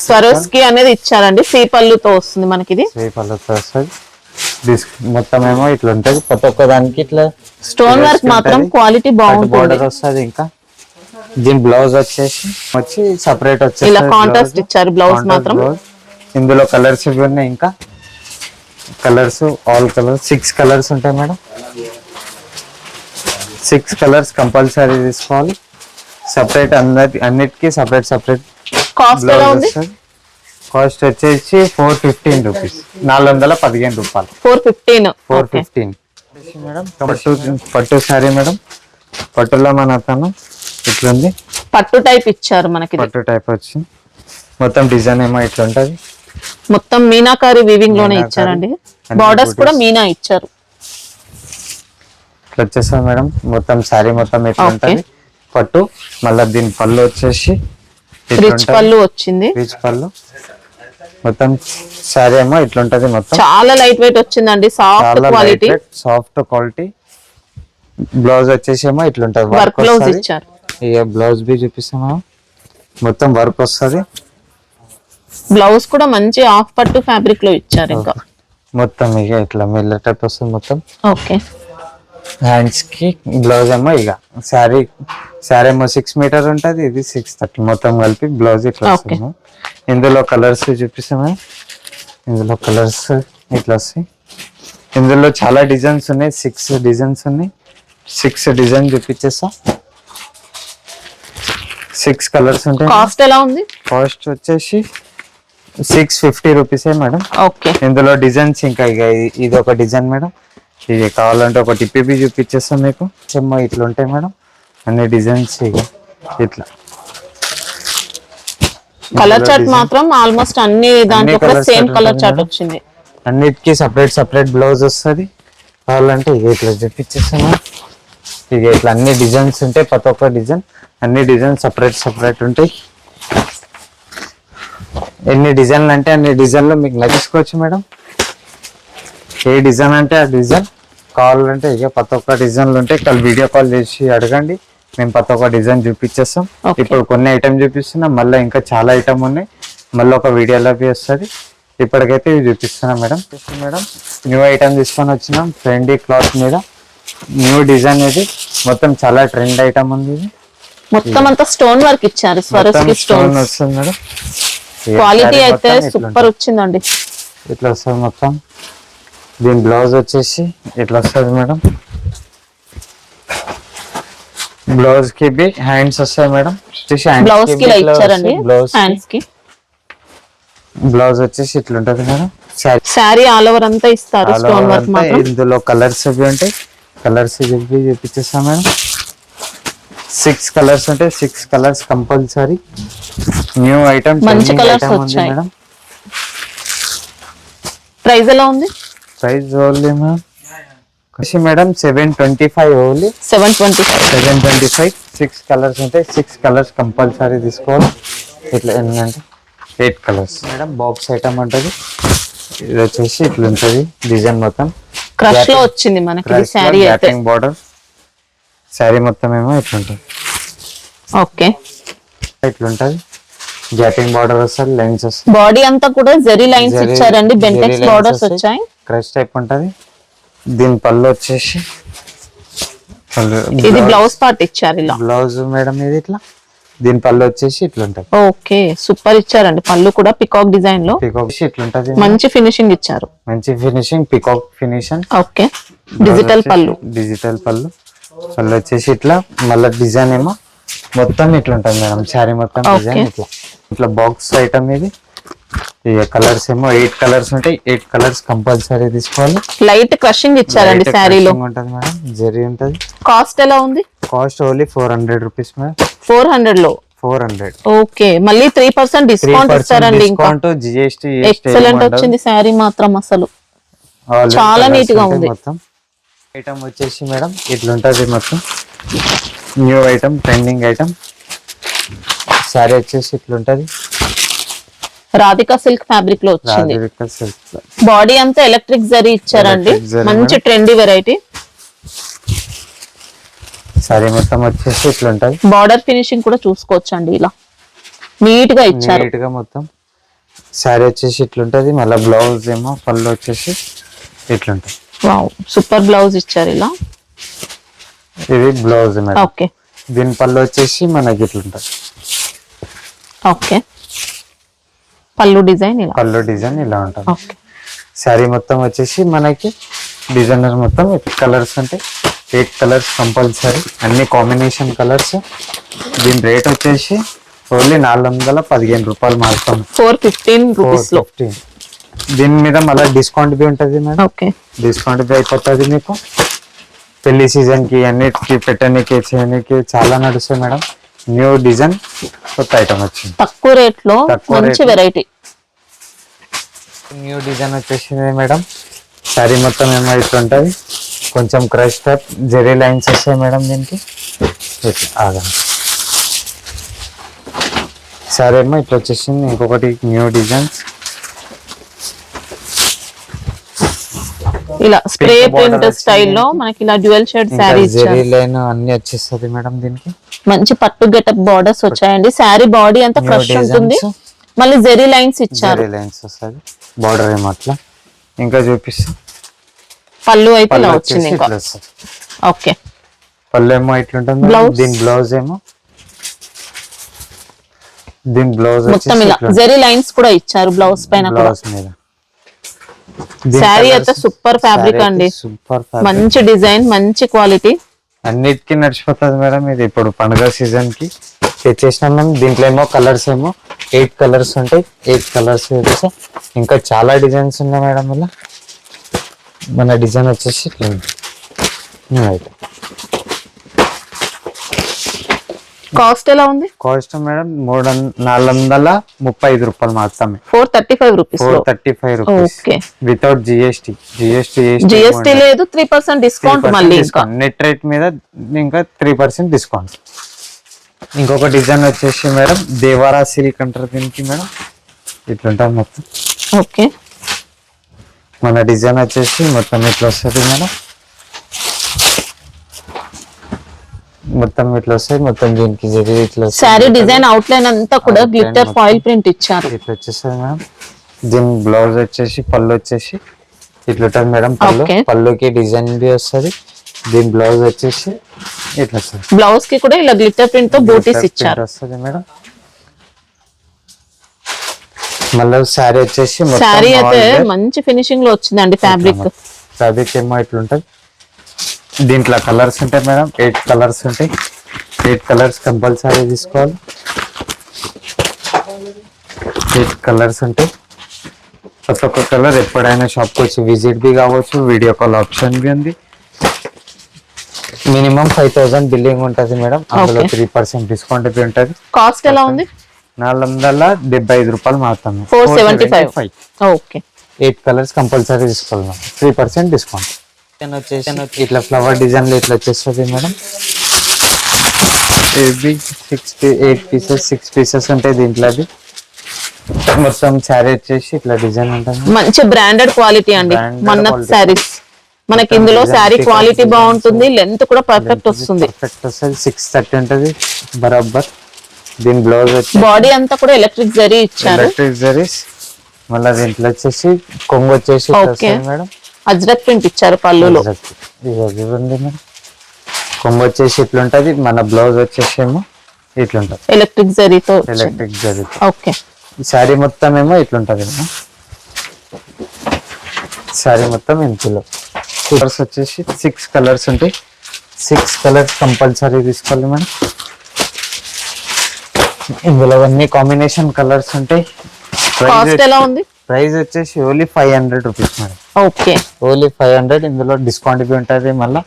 సరోస్కి అనేది ఇచ్చారండి. సీ పళ్ళుతో వస్తుంది మనకి. ఇది
సీ పళ్ళుతో వస్తుంది. మొత్తం ఏమో ఇట్లా ఉంటది. ప్రతి ఒక్క దానికి ఇట్లా
స్టోన్ వర్క్ మాత్రం క్వాలిటీ బాగుంటుంది.
బార్డర్ వస్తుంది. ఇంకా దీని బ్లౌజ్ వచ్చి సపరేట్ వచ్చేసి
ఇలా కాంట్రాస్ట్ ఇచ్చారు బ్లౌజ్ మాత్రం.
ఇందులో కలర్స్ ఇవి ఉన్నాయి. ఇంకా కలర్స్ ఆల్ కలర్స్ 6 కలర్స్ ఉంటాయి మేడం. 6 కలర్స్ కంపల్సరీ తీసుకోవాలి. సపరేట్ అన్నిటికీ సపరేట్
కాస్ట్ ఎలా ఉంది?
కాస్ట్ వచ్చేసి 415 రూపీస్. 415 రూపాయలు. 415 మేడం. పట్టు సారీ మేడం. పట్టులో మన అతను ఇట్లుంది.
పట్టు టైప్ ఇచ్చారు మనకి.
పట్టు టైప్ వచ్చి మొత్తం డిజైన్ ఏమో ఇట్లా ఉంటది.
మొత్తం మీనాకారి వీవింగ్ లోనే ఇచ్చారండి. బార్డర్స్ కూడా మీనా ఇచ్చారు.
ఇట్లా వచ్చేసాం మేడం. మొత్తం సారీ మొత్తం ఇట్లా ఉంటది. పట్టు మళ్ళీ దీని పళ్ళు వచ్చేసి
రిచ్ పళ్ళు వచ్చింది,
రిచ్ పళ్ళు. మొత్తం శారీ ఏమో ఇట్లుంటది. మొత్తం
చాలా లైట్ వెయిట్ వచ్చిందండి, soft quality,
soft quality. Blouse వచ్చేసి ఏమో ఇట్లుంటది,
వర్క్ బ్లౌజ్ ఇచ్చారు.
ఇక బ్లౌజ్ బి చూపిస్తామా, మొత్తం వర్క్ వస్తుంది.
బ్లౌజ్ కూడా మంచి ఆఫ్ పట్టు ఫ్యాబ్రిక్ లో ఇచ్చారు. ఇంకా
మొత్తం ఇక ఇట్లా మిల్ల టైప్ వస్తుంది మొత్తం.
ఓకే,
హ్యాండ్స్ కి బ్లౌజ్ ఏమో ఇక శారీ ఏమో 6 మీటర్ ఉంటది, ఇది 630 మొత్తం కలిపి బ్లౌజ్ ఇట్లా వస్తుంది. ఇందులో కలర్స్ చూపిస్తామా, ఇందులో కలర్స్ ఇట్లా వస్తాయి. ఇందులో చాలా డిజైన్స్ ఉన్నాయి, 6 డిజైన్స్ ఉన్నాయి. 6 డిజైన్ చూపించేస్తా, 6 కలర్స్ ఉంటాయి.
కాస్ట్ ఎలా ఉంది?
కాస్ట్ వచ్చేసి 650 రూపీసే మేడం.
ఓకే,
ఇందులో డిజైన్స్ ఇంకా ఇక ఇది ఒక డిజైన్ మేడం. ఇది కావాలంటే ఒక టిప్పి చూపించేస్తాం మీకు. చెమ్మ ఇట్లా ఉంటాయి మేడం అన్ని డిజైన్స్. ఇక ఇట్లా
కలర్ చార్ట్ మాత్రం ఆల్మోస్ట్ అన్ని దాంట్లో కూడా సేమ్ కలర్ చార్ట్ వచ్చింది.
అన్నిటికీ సపరేట్ బ్లౌజ్ వస్తుంది. కావాలంటే ఇక ఇట్లా చూపించేస్తాము. ఇక ఇట్లా అన్ని డిజైన్స్ ఉంటాయి, ప్రతి ఒక్క డిజైన్ అన్ని డిజైన్ సపరేట్ ఉంటాయి. ఎన్ని డిజైన్లు అంటే అన్ని డిజైన్లు మీకు నచ్చుకోవచ్చు మేడం. ఏ డిజైన్ అంటే ఆ డిజైన్ కావాలంటే ఇక ప్రతి ఒక్క డిజైన్లు ఉంటాయి. వీడియో కాల్ చేసి అడగండి, మేము ప్రతి ఒక్క డిజైన్ చూపించేస్తాం. ఇప్పుడు కొన్ని ఐటమ్ చూపిస్తున్నాం, మళ్ళీ ఇంకా చాలా ఐటమ్ ఉన్నాయి, మళ్ళీ ఒక వీడియోలో వస్తుంది. ఇప్పటికైతే ఇవి చూపిస్తున్నాం మేడం. న్యూ ఐటమ్ తీసుకొని వచ్చినాం, ట్రెండీ క్లాత్ మీద న్యూ డిజైన్. ఇది మొత్తం చాలా ట్రెండ్ ఐటమ్ ఉంది. ఇది
మొత్తం అంతా స్టోన్ వర్క్ ఇచ్చారు, స్వరస్కి స్టోన్
వస్తుంది మేడం.
క్వాలిటీ అయితే సూపర్ వచ్చిందండి.
ఇట్లా వస్తుంది మొత్తం. దీని బ్లౌజ్ వచ్చేసి ఇట్లా వస్తుంది మేడం. బ్లౌజ్ కి బి హ్యాండ్స్ వస్తాయి మేడం.
బ్లౌజ్ కి ఇచ్చారండి, హ్యాండ్స్ కి
బ్లౌజ్ వచ్చేసి ఇట్లా ఉంటది మేడం.
శారీ ఆల్ ఓవర్ అంతా ఇస్తారు స్టోన్ వర్క్ మాత్రం.
ఇందులో కలర్స్ అవి ఉంటాయి, కలర్స్ చూపిస్తాం మేడం. 6 కలర్స్ ఉంటాయి, 6 కలర్స్ కంపల్సరీ. న్యూ ఐటమ్,
మంచి కలర్స్ వచ్చాయి మేడం. ప్రైస్ ఎలా ఉంది?
Price only madam 725 only. 725. 6 colours ఉంటాయి, 6 కలర్స్ కంపల్సరీ తీసుకోవాలి. ఇట్లా ఏంటంటే 8 కలర్స్ మేడం. బాక్స్ ఐటమ్ ఉంటుంది. ఇది వచ్చేసి ఇట్లా ఉంటుంది డిజైన్ మొత్తం.
క్రష్ లో వచ్చింది మనకి శారీ అయితే.
బార్డర్ శారీ మొత్తం ఏమో ఇట్లా ఉంటుంది.
ఓకే,
ఇట్లా ఉంటుంది. గ్యాపింగ్ బార్డర్ వస్తుంది, లైన్స్ వస్తాయి.
బాడీ అంతా కూడా జెరీ లైన్స్ ఇచ్చారండి, బెంటెక్స్ బార్డర్స్ వచ్చాయి.
క్రష్ టైప్ ఉంటది. దీని పళ్ళు వచ్చేసి
ఇది బ్లౌజ్ పార్ట్ ఇచ్చారు ఇలా.
బ్లౌజ్ మేడం ఇది ఇట్లా. దీని పళ్ళు వచ్చేసి ఇట్లా ఉంటది.
ఓకే, సూపర్ ఇచ్చారండి. పళ్ళు కూడా పికాక్ డిజైన్ లో
ఇట్లా ఉంటది.
మంచి ఫినిషింగ్ ఇచ్చారు,
మంచి finishing, peacock finishing.
Okay, digital పళ్ళు.
పళ్ళు వచ్చేసి ఇట్లా. మళ్ళీ డిజైన్ ఏమో మొత్తం ఇట్లా ఉంటుంది మేడం. శారీ మొత్తం డిజైన్ ఇట్లా. ఇట్లా బాక్స్ ఐటమ్ ఇది. ఇక కలర్స్ ఏమో 8 కలర్స్ ఉంటాయి, 8 కలర్స్ కంపల్సరీ తీసుకోవాలి.
లైట్ క్రషింగ్ ఇచ్చారండి శారీలో.
ఉంటది మేడం, జరీ ఉంటది.
కాస్ట్ ఎలా ఉంది?
Cost only 400 rupees madam.
400 లో
400.
ఓకే, మళ్ళీ 3% డిస్కౌంట్ ఇస్తారండి. ఇంకా
GST
ఎక్సలెంట్ వచ్చింది శారీ మాత్రం, అసలు చాలా నీట్ గా ఉంది.
మొత్తం ఐటమ్ వచ్చేసి మేడం ఇట్లా ఉంటది మొత్తం. New item, trending item. Sari వచ్చేసి ఇట్లా ఉంటది.
రాధికా సిల్క్ ఫ్యాబ్రిక్ లో వచ్చింది. బాడీ అంతా ఎలక్ట్రిక్ జరీ ఇచ్చారండి, మంచి ట్రెండీ వెరైటీ.
సారీ మొత్తం వచ్చేసి ఇట్లా ఉంటది.
బార్డర్ ఫినిషింగ్ కూడా చూసుకోవచ్చండి, ఇలా నీట్ గా ఇచ్చారు.
నీట్ గా మొత్తం సారీ వచ్చేసి ఇట్లా ఉంటది. మళ్ళీ బ్లౌజ్ ఏమో పళ్ళు వచ్చేసి ఇట్లా ఉంటది.
వావ్, సూపర్ బ్లౌజ్ ఇచ్చారు ఇలా.
ఇది బ్లౌజ్ మేడం.
ఓకే,
దీని పళ్ళు వచ్చేసి మనకి ఇట్లా ఉంటది.
ఓకే, పళ్ళు డిజైన్ ఇలా.
పళ్ళు డిజైన్ ఇలా ఉంటది.
ఓకే,
సారీ మొత్తం వచ్చేసి మనకి డిజైనర్ మొత్తం కలర్స్ అంటే 8 కలర్స్ కంపల్సరీ, అన్ని కాంబినేషన్ కలర్స్. దీని రేట్ వచ్చేసి ఓన్లీ 415 రూపాయలు మాత్రం.
415 రూపీస్ లో.
దీని మీద మళ్ళీ డిస్కౌంట్ బి ఉంటది మేడం.
ఓకే,
డిస్కౌంట్ బి అయిపోతుంది మీకు. పెళ్లి సీజన్ కి అన్నిటికి పెట్టడానికి చేయడానికి చాలా నడుస్తాయి మేడం. న్యూ డిజైన్ కొత్త ఐటమ్ వచ్చింది,
తక్కువ రేట్ లో మంచి వెరైటీ.
న్యూ డిజైన్ వచ్చేసింది మేడం. సారీ మొత్తం ఏమో ఇట్లా ఉంటది. కొంచెం క్రష్ టైప్ జెరీ లైన్స్ వస్తాయి మేడం దీనికి. ఆగండి, సారీ ఏమో ఇట్లా వచ్చేసింది. ఇంకొకటి న్యూ డిజైన్స్
ఇలా స్ప్రే ప్రింట్ స్టైల్లో మనకి ఇలా dual shade sari
zari line అన్ని వచ్చేస్తుంది మేడం. దీనికి
మంచి పట్టు గెటప్ బార్డర్స్ వచ్చాయండి. శారీ బాడీ అంతా ఫ్రెష్ ఉంటుంది. మళ్ళీ జెరీ లైన్స్ ఇచ్చారు.
జెరీ లైన్స్ వస్తుంది బార్డర్ ఏమో అట్లా. ఇంకా చూపిస్తా.
పళ్ళు అయితే ఇలా వచ్చింది. ఇంకా ఓకే.
పళ్ళు ఏమో ఇట్లుంటుంది. దీని బ్లౌజ్ ఏమో
మొత్తం ఇలా జెరీ లైన్స్ కూడా ఇచ్చారు బ్లౌజ్ పైన.
బ్లౌజ్ మీద
శారీ అయితే సూపర్ ఫ్యాబ్రిక్ అండి.
సూపర్
మంచి డిజైన్, మంచి క్వాలిటీ,
అన్నిటికీ నడిచిపోతుంది మేడం. ఇది ఇప్పుడు పండుగ సీజన్ కి తెచ్చేసినాం మేము. దీంట్లో ఏమో కలర్స్ ఏమో 8 కలర్స్ ఉంటాయి. 8 కలర్స్ ఇంకా చాలా డిజైన్స్ ఉన్నాయి మేడం. ఇలా మన డిజైన్ వచ్చేసి
కాస్ట్ ఎలా ఉంది?
కాస్ట్ మేడం 435 రూపాయలు మాత్రమే.
435 rupees.
435 rupees without GST.
GST లేదు. 3% డిస్కౌంట్. మళ్ళీ
నెట్ రేట్ మీద ఇంకా 3% డిస్కౌంట్. ఇంకొక డిజైన్ వచ్చేసి మేడం దేవారా సిల్క్ అంటారు దీనికి మేడం. ఇట్లుంటుంది మొత్తం.
ఓకే.
మన డిజైన్ వచ్చేసి మొత్తం ఇట్లా వస్తుంది మేడం. మొత్తం ఇట్లా వస్తాయి. మొత్తం దీనికి ఇట్లా
శారీ డిజైన్ అవుట్ లైన్ అంతా కూడా గ్లిట్టర్ ఫాయిల్ ప్రింట్ ఇచ్చారు.
ఇట్లా వచ్చేస్తుంది మేడం. దీని బ్లౌజ్ వచ్చేసి పళ్ళు వచ్చేసి ఇట్లా ఉంటుంది మేడం. పళ్ళుకి డిజైన్ బి వస్తుంది. దీని బ్లౌజ్ వచ్చేసి ఇట్లా వస్తుంది.
బ్లౌజ్ కి కూడా ఇలా గ్లిట్టర్ ప్రింట్ తో బూటీస్ ఇచ్చారు.
వస్తుంది మేడం. మళ్ళీ శారీ వచ్చేసి
శారీ అయితే మంచి ఫినిషింగ్ లో వచ్చిందండి. ఫ్యాబ్రిక్
ఏమో ఇట్లుంటది. దీంట్లో కలర్స్ ఉంటాయి మేడం. 8 కలర్స్ ఉంటాయి. 8 కలర్స్ కంపల్సరీ తీసుకోవాలి. 8 కలర్స్ ఉంటాయి. ప్రతి ఒక్క కలర్ ఎప్పుడైనా షాప్కి వచ్చి విజిట్ బి కావచ్చు. వీడియో కాల్ ఆప్షన్ బి ఉంది. మినిమం 5000 బిల్లింగ్ ఉంటుంది మేడం. అందులో 3% డిస్కౌంట్ బి ఉంటుంది.
కాస్ట్ ఎలా ఉంది?
475 రూపాయలు మాత్రమే.
475. ఓకే.
8 కలర్స్ కంపల్సరీ తీసుకోవాలి మేడం. 3% డిస్కౌంట్. వచ్చేసి ఇట్లా ఫ్లవర్ డిజైన్ లో ఇట్లా వచ్చేస్తుంది మేడం. 8 పీసెస్ 6 పీసెస్ ఉంటాయి దీంట్లో. అది మొత్తం శారీ వచ్చేసి ఇట్లా డిజైన్ ఉంటుంది.
మంచి బ్రాండెడ్ క్వాలిటీ అండి. మన్నత్ శారీస్ మనకి ఇందులో శారీ క్వాలిటీ బాగుంటుంది. లెంత్ కూడా పర్ఫెక్ట్ వస్తుంది.
630 ఉంటుంది బరాబర్. దీని బ్లౌజ్ వచ్చి
బాడీ అంతా కూడా ఎలక్ట్రిక్ జరీ ఇచ్చారు.
ఎలక్ట్రిక్ జరీస్. మళ్ళీ దీంట్లో వచ్చేసి కొంగు వచ్చేసి మేడం
అజ్రక్ ప్రింట్ ఇచ్చారు పళ్ళులో.
కొంగు వచ్చేసి ఇట్లుంటది. మన బ్లౌజ్ వచ్చేసి ఏమో ఇట్లుంటది
ఎలక్ట్రిక్ జరీతో. ఓకే.
శారీ మొత్తం ఏమో ఇట్లుంటది. శారీ మొత్తం ఇందులో కలర్స్ వచ్చేసి 6 కలర్స్ ఉంటాయి. 6 కలర్స్ కంపల్సరీ తీసుకోవాలి మేడం. ఇందులో అన్ని కాంబినేషన్ కలర్స్ ఉంటాయి.
కాస్ట్ ఎలా ఉంది?
ప్రైస్ వచ్చేసి only 500 rupees madam.
Okay.
Only 500. ఇందులో డిస్కౌంట్ బి ఉంటుంది. మళ్ళీ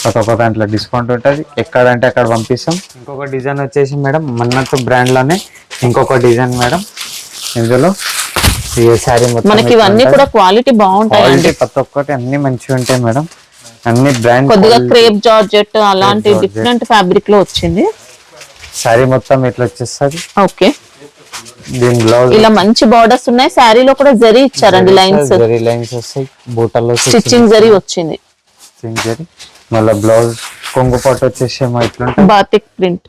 ఒక్కొక్క దాంట్లో డిస్కౌంట్ ఉంటుంది. ఎక్కడంటే అక్కడ పంపిస్తాం. ఇంకొక డిజైన్ వచ్చేసి మేడం మన్నత్ బ్రాండ్ లోనే ఇంకొక డిజైన్ మేడం. ఇందులో ఈ శారీ మొత్తం
మనకి ఇవన్నీ కూడా క్వాలిటీ బాగుంటాయి.
ప్రతి ఒక్కటి అన్ని మంచిగా ఉంటాయి మేడం. అన్ని బ్రాండ్.
కొద్దిగా క్రేప్ జార్జెట్ అలాంటి డిఫరెంట్ ఫ్యాబ్రిక్ లో వచ్చింది.
శారీ మొత్తం ఇట్లా వచ్చేస్తుంది.
ఓకే.
దీని బ్లౌజ్
ఇలా మంచి బార్డర్స్ ఉన్నాయి. శారీలో కూడా జరీ ఇచ్చారండి. లైన్స్
జరీ లైన్స్ వస్తాయి. బూటల్లో
స్టిచ్చింగ్ జరీ వచ్చింది.
మళ్ళీ బ్లౌజ్ కొంగు పాటు వచ్చేసి ఏమో ఇట్లుంటుంది.
Batik print.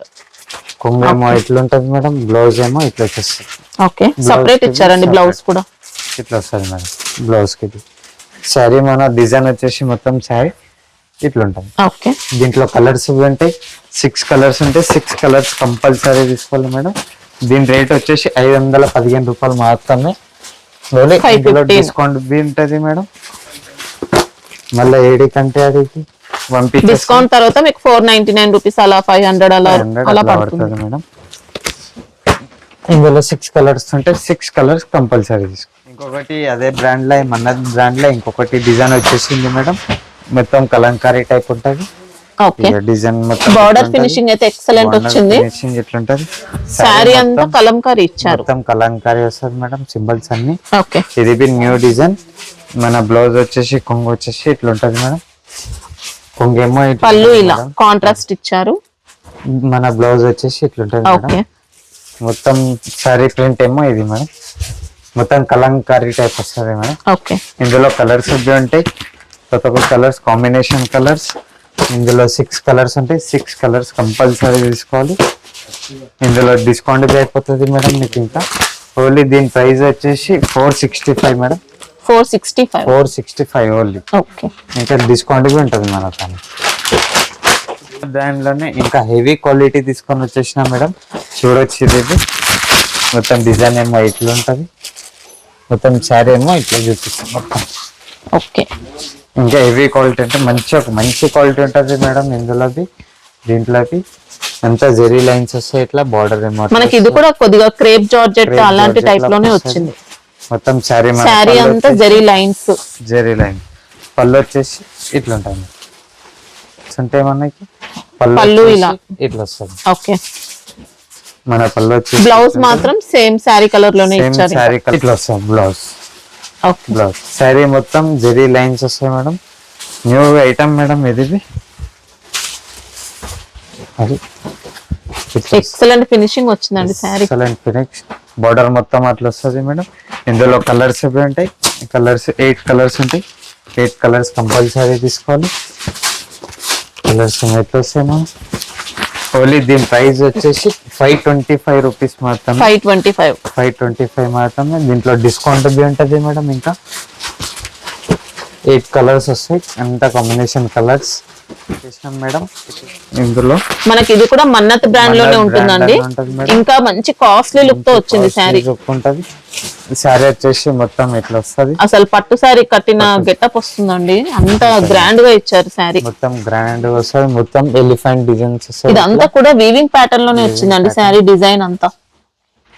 కొంగు ఏమో ఇట్లుంటది మేడం. బ్లౌజ్ ఏమో ఇట్లా వచ్చేస్తుంది.
ఓకే. సెపరేట్ ఇచ్చారండి బ్లౌజ్ కూడా.
ఇట్లా వస్తుంది మేడం బ్లౌజ్ కి. శారీ మన డిజైన్ వచ్చేసి మొత్తం శారీ ఇట్లుంటది.
ఓకే.
దీంట్లో కలర్స్ ఉంటాయి. 6 కలర్స్ ఉంటాయి. 6 కలర్స్ కంపల్సరీ తీసుకోవాలి మేడం. దీని రేట్ వచ్చేసి 515 రూపాయలు మాత్రమే. డిస్కౌంట్ బి ఉంటుంది మేడం. మళ్ళీ 7 కంటే అడిగి
డిస్కౌంట్ తర్వాత మీకు 499 రూపీస్ అలా 500 అలా పడుతుంది
మేడం. ఇందులో 6 కలర్స్ ఉంటాయి. 6 కలర్స్ కంపల్సరీ తీసుకో. ఇంకొకటి అదే బ్రాండ్ లో మన్నత్ బ్రాండ్ లో ఇంకొకటి డిజైన్ వచ్చేసింది మేడం. మొత్తం కలంకారీ టైప్ ఉంటుంది.
ఓకే.
డిజైన్ మొత్తం
బార్డర్ ఫినిషింగ్ అయితే ఎక్సలెంట్ వచ్చింది.
ఫినిషింగ్ ఎట్లుంటది.
సారీ అంతా కలంకారీ ఇచ్చారు.
మొత్తం కలంకారీ వస్తుంది మేడం. సింబల్స్ అన్ని.
ఓకే.
ఇది బి న్యూ డిజైన్. మన బ్లౌజ్ వచ్చేసి కొంగు వచ్చేసి ఇట్లుంటది మేడం. కొంగేమో
పళ్ళు ఇలా కాంట్రాస్ట్ ఇచ్చారు.
మన బ్లౌజ్ వచ్చేసి ఇట్లుంటది మేడం. మొత్తం సారీ ప్రింట్ ఏమో ఇది మేడం, మొత్తం కలంకారీ టైప్ వస్తుంది మేడం.
ఓకే
ఇందులో కలర్స్ ఉంటాయి, కొత్త కొత్త కలర్స్, కాంబినేషన్ కలర్స్. ఇందులో 6 కలర్స్ ఉంటాయి, 6 కలర్స్ కంపల్సరీ తీసుకోవాలి. ఇందులో డిస్కౌంట్ అయిపోతుంది మేడం మీకు. ఇంకా ఓన్లీ దీని ప్రైస్ వచ్చేసి 465 మేడం, 465 ఓన్లీ.
ఓకే
ఇంకా డిస్కౌంట్ కూడా ఉంటుంది మన తను. దానిలోనే ఇంకా హెవీ క్వాలిటీ తీసుకొని వచ్చేసిన మేడం, చూడొచ్చు. ఇది మొత్తం డిజైన్ ఏమో ఇట్లా ఉంటుంది, మొత్తం శారీ ఏమో ఇట్లా చూపిస్తాం మొత్తం.
ఓకే
ఇంకా హెవీ క్వాలిటీ అంటే మంచి క్వాలిటీ ఉంటుంది మేడం. ఇందులోది దీంట్లోకి అంతా జెరీ లైన్స్ వస్తాయి, ఇట్లా బార్డర్ ఏమో.
మనకి ఇది కూడా కొద్దిగా క్రేప్ జార్జెట్ అలాంటి టైప్ లోనే వచ్చింది.
మొత్తం శారీ
అంతా జెరీ లైన్స్,
పళ్ళు వచ్చేసి ఇట్లా ఉంటుంది. అంటే మనకి
పళ్ళు ఇలా
ఇట్లా వస్తుంది.
ఓకే
మన పళ్ళు వచ్చి
బ్లౌజ్ మాత్రం సేమ్ శారీ కలర్ లోనే ఇచ్చారు.
శారీ ఇట్లా వస్తుంది బ్లౌజ్.
ఓకే
బ్లౌజ్ శారీ మొత్తం జెరీ లైన్స్ వస్తాయి మేడం. న్యూ ఐటమ్ మేడం ఇది. అది
ఎక్సలెంట్ ఫినిషింగ్ వచ్చిందండి శారీ.
ఎక్సలెంట్ ఫినిష్, బార్డర్ మొత్తం అట్లా వస్తుంది మేడం. ఇందులో కలర్స్ ఇవి ఉంటాయి, కలర్స్ 8 కలర్స్ ఉంటాయి. 8 కలర్స్ కంపల్సరీ తీసుకోవాలి. కలర్స్ ఎట్లా వస్తాయి మేడం. ఓన్లీ దీని ప్రైస్ వచ్చేసి 525 రూపీస్ మాత్రమే. 525 మాత్రమే. దీంట్లో డిస్కౌంట్ బి ఉంటుంది మేడం. ఇంకా 8 కలర్స్ వస్తాయి, అంతా కాంబినేషన్ కలర్స్ చేసినాం మేడం. ఇందులో
మనకి ఇది కూడా మన్నత్ బ్రాండ్ లోనే ఉంటుందండి. ఇంకా మంచి కాస్ట్లీ లుక్ తో వచ్చింది శారీ.
ఉంటది శారీ వచ్చేసి మొత్తం ఇట్లా వస్తుంది.
అసలు పట్టు శారీ కట్టిన గెటప్ వస్తుందండి, అంత గ్రాండ్ గా ఇచ్చారు శారీ.
మొత్తం గ్రాండ్ వస్తుంది, మొత్తం ఎలిఫెంట్ డిజైన్స్ వస్తాయి.
ఇదంతా కూడా వీవింగ్ ప్యాటర్న్ లోనే వచ్చిందండి శారీ డిజైన్ అంతా.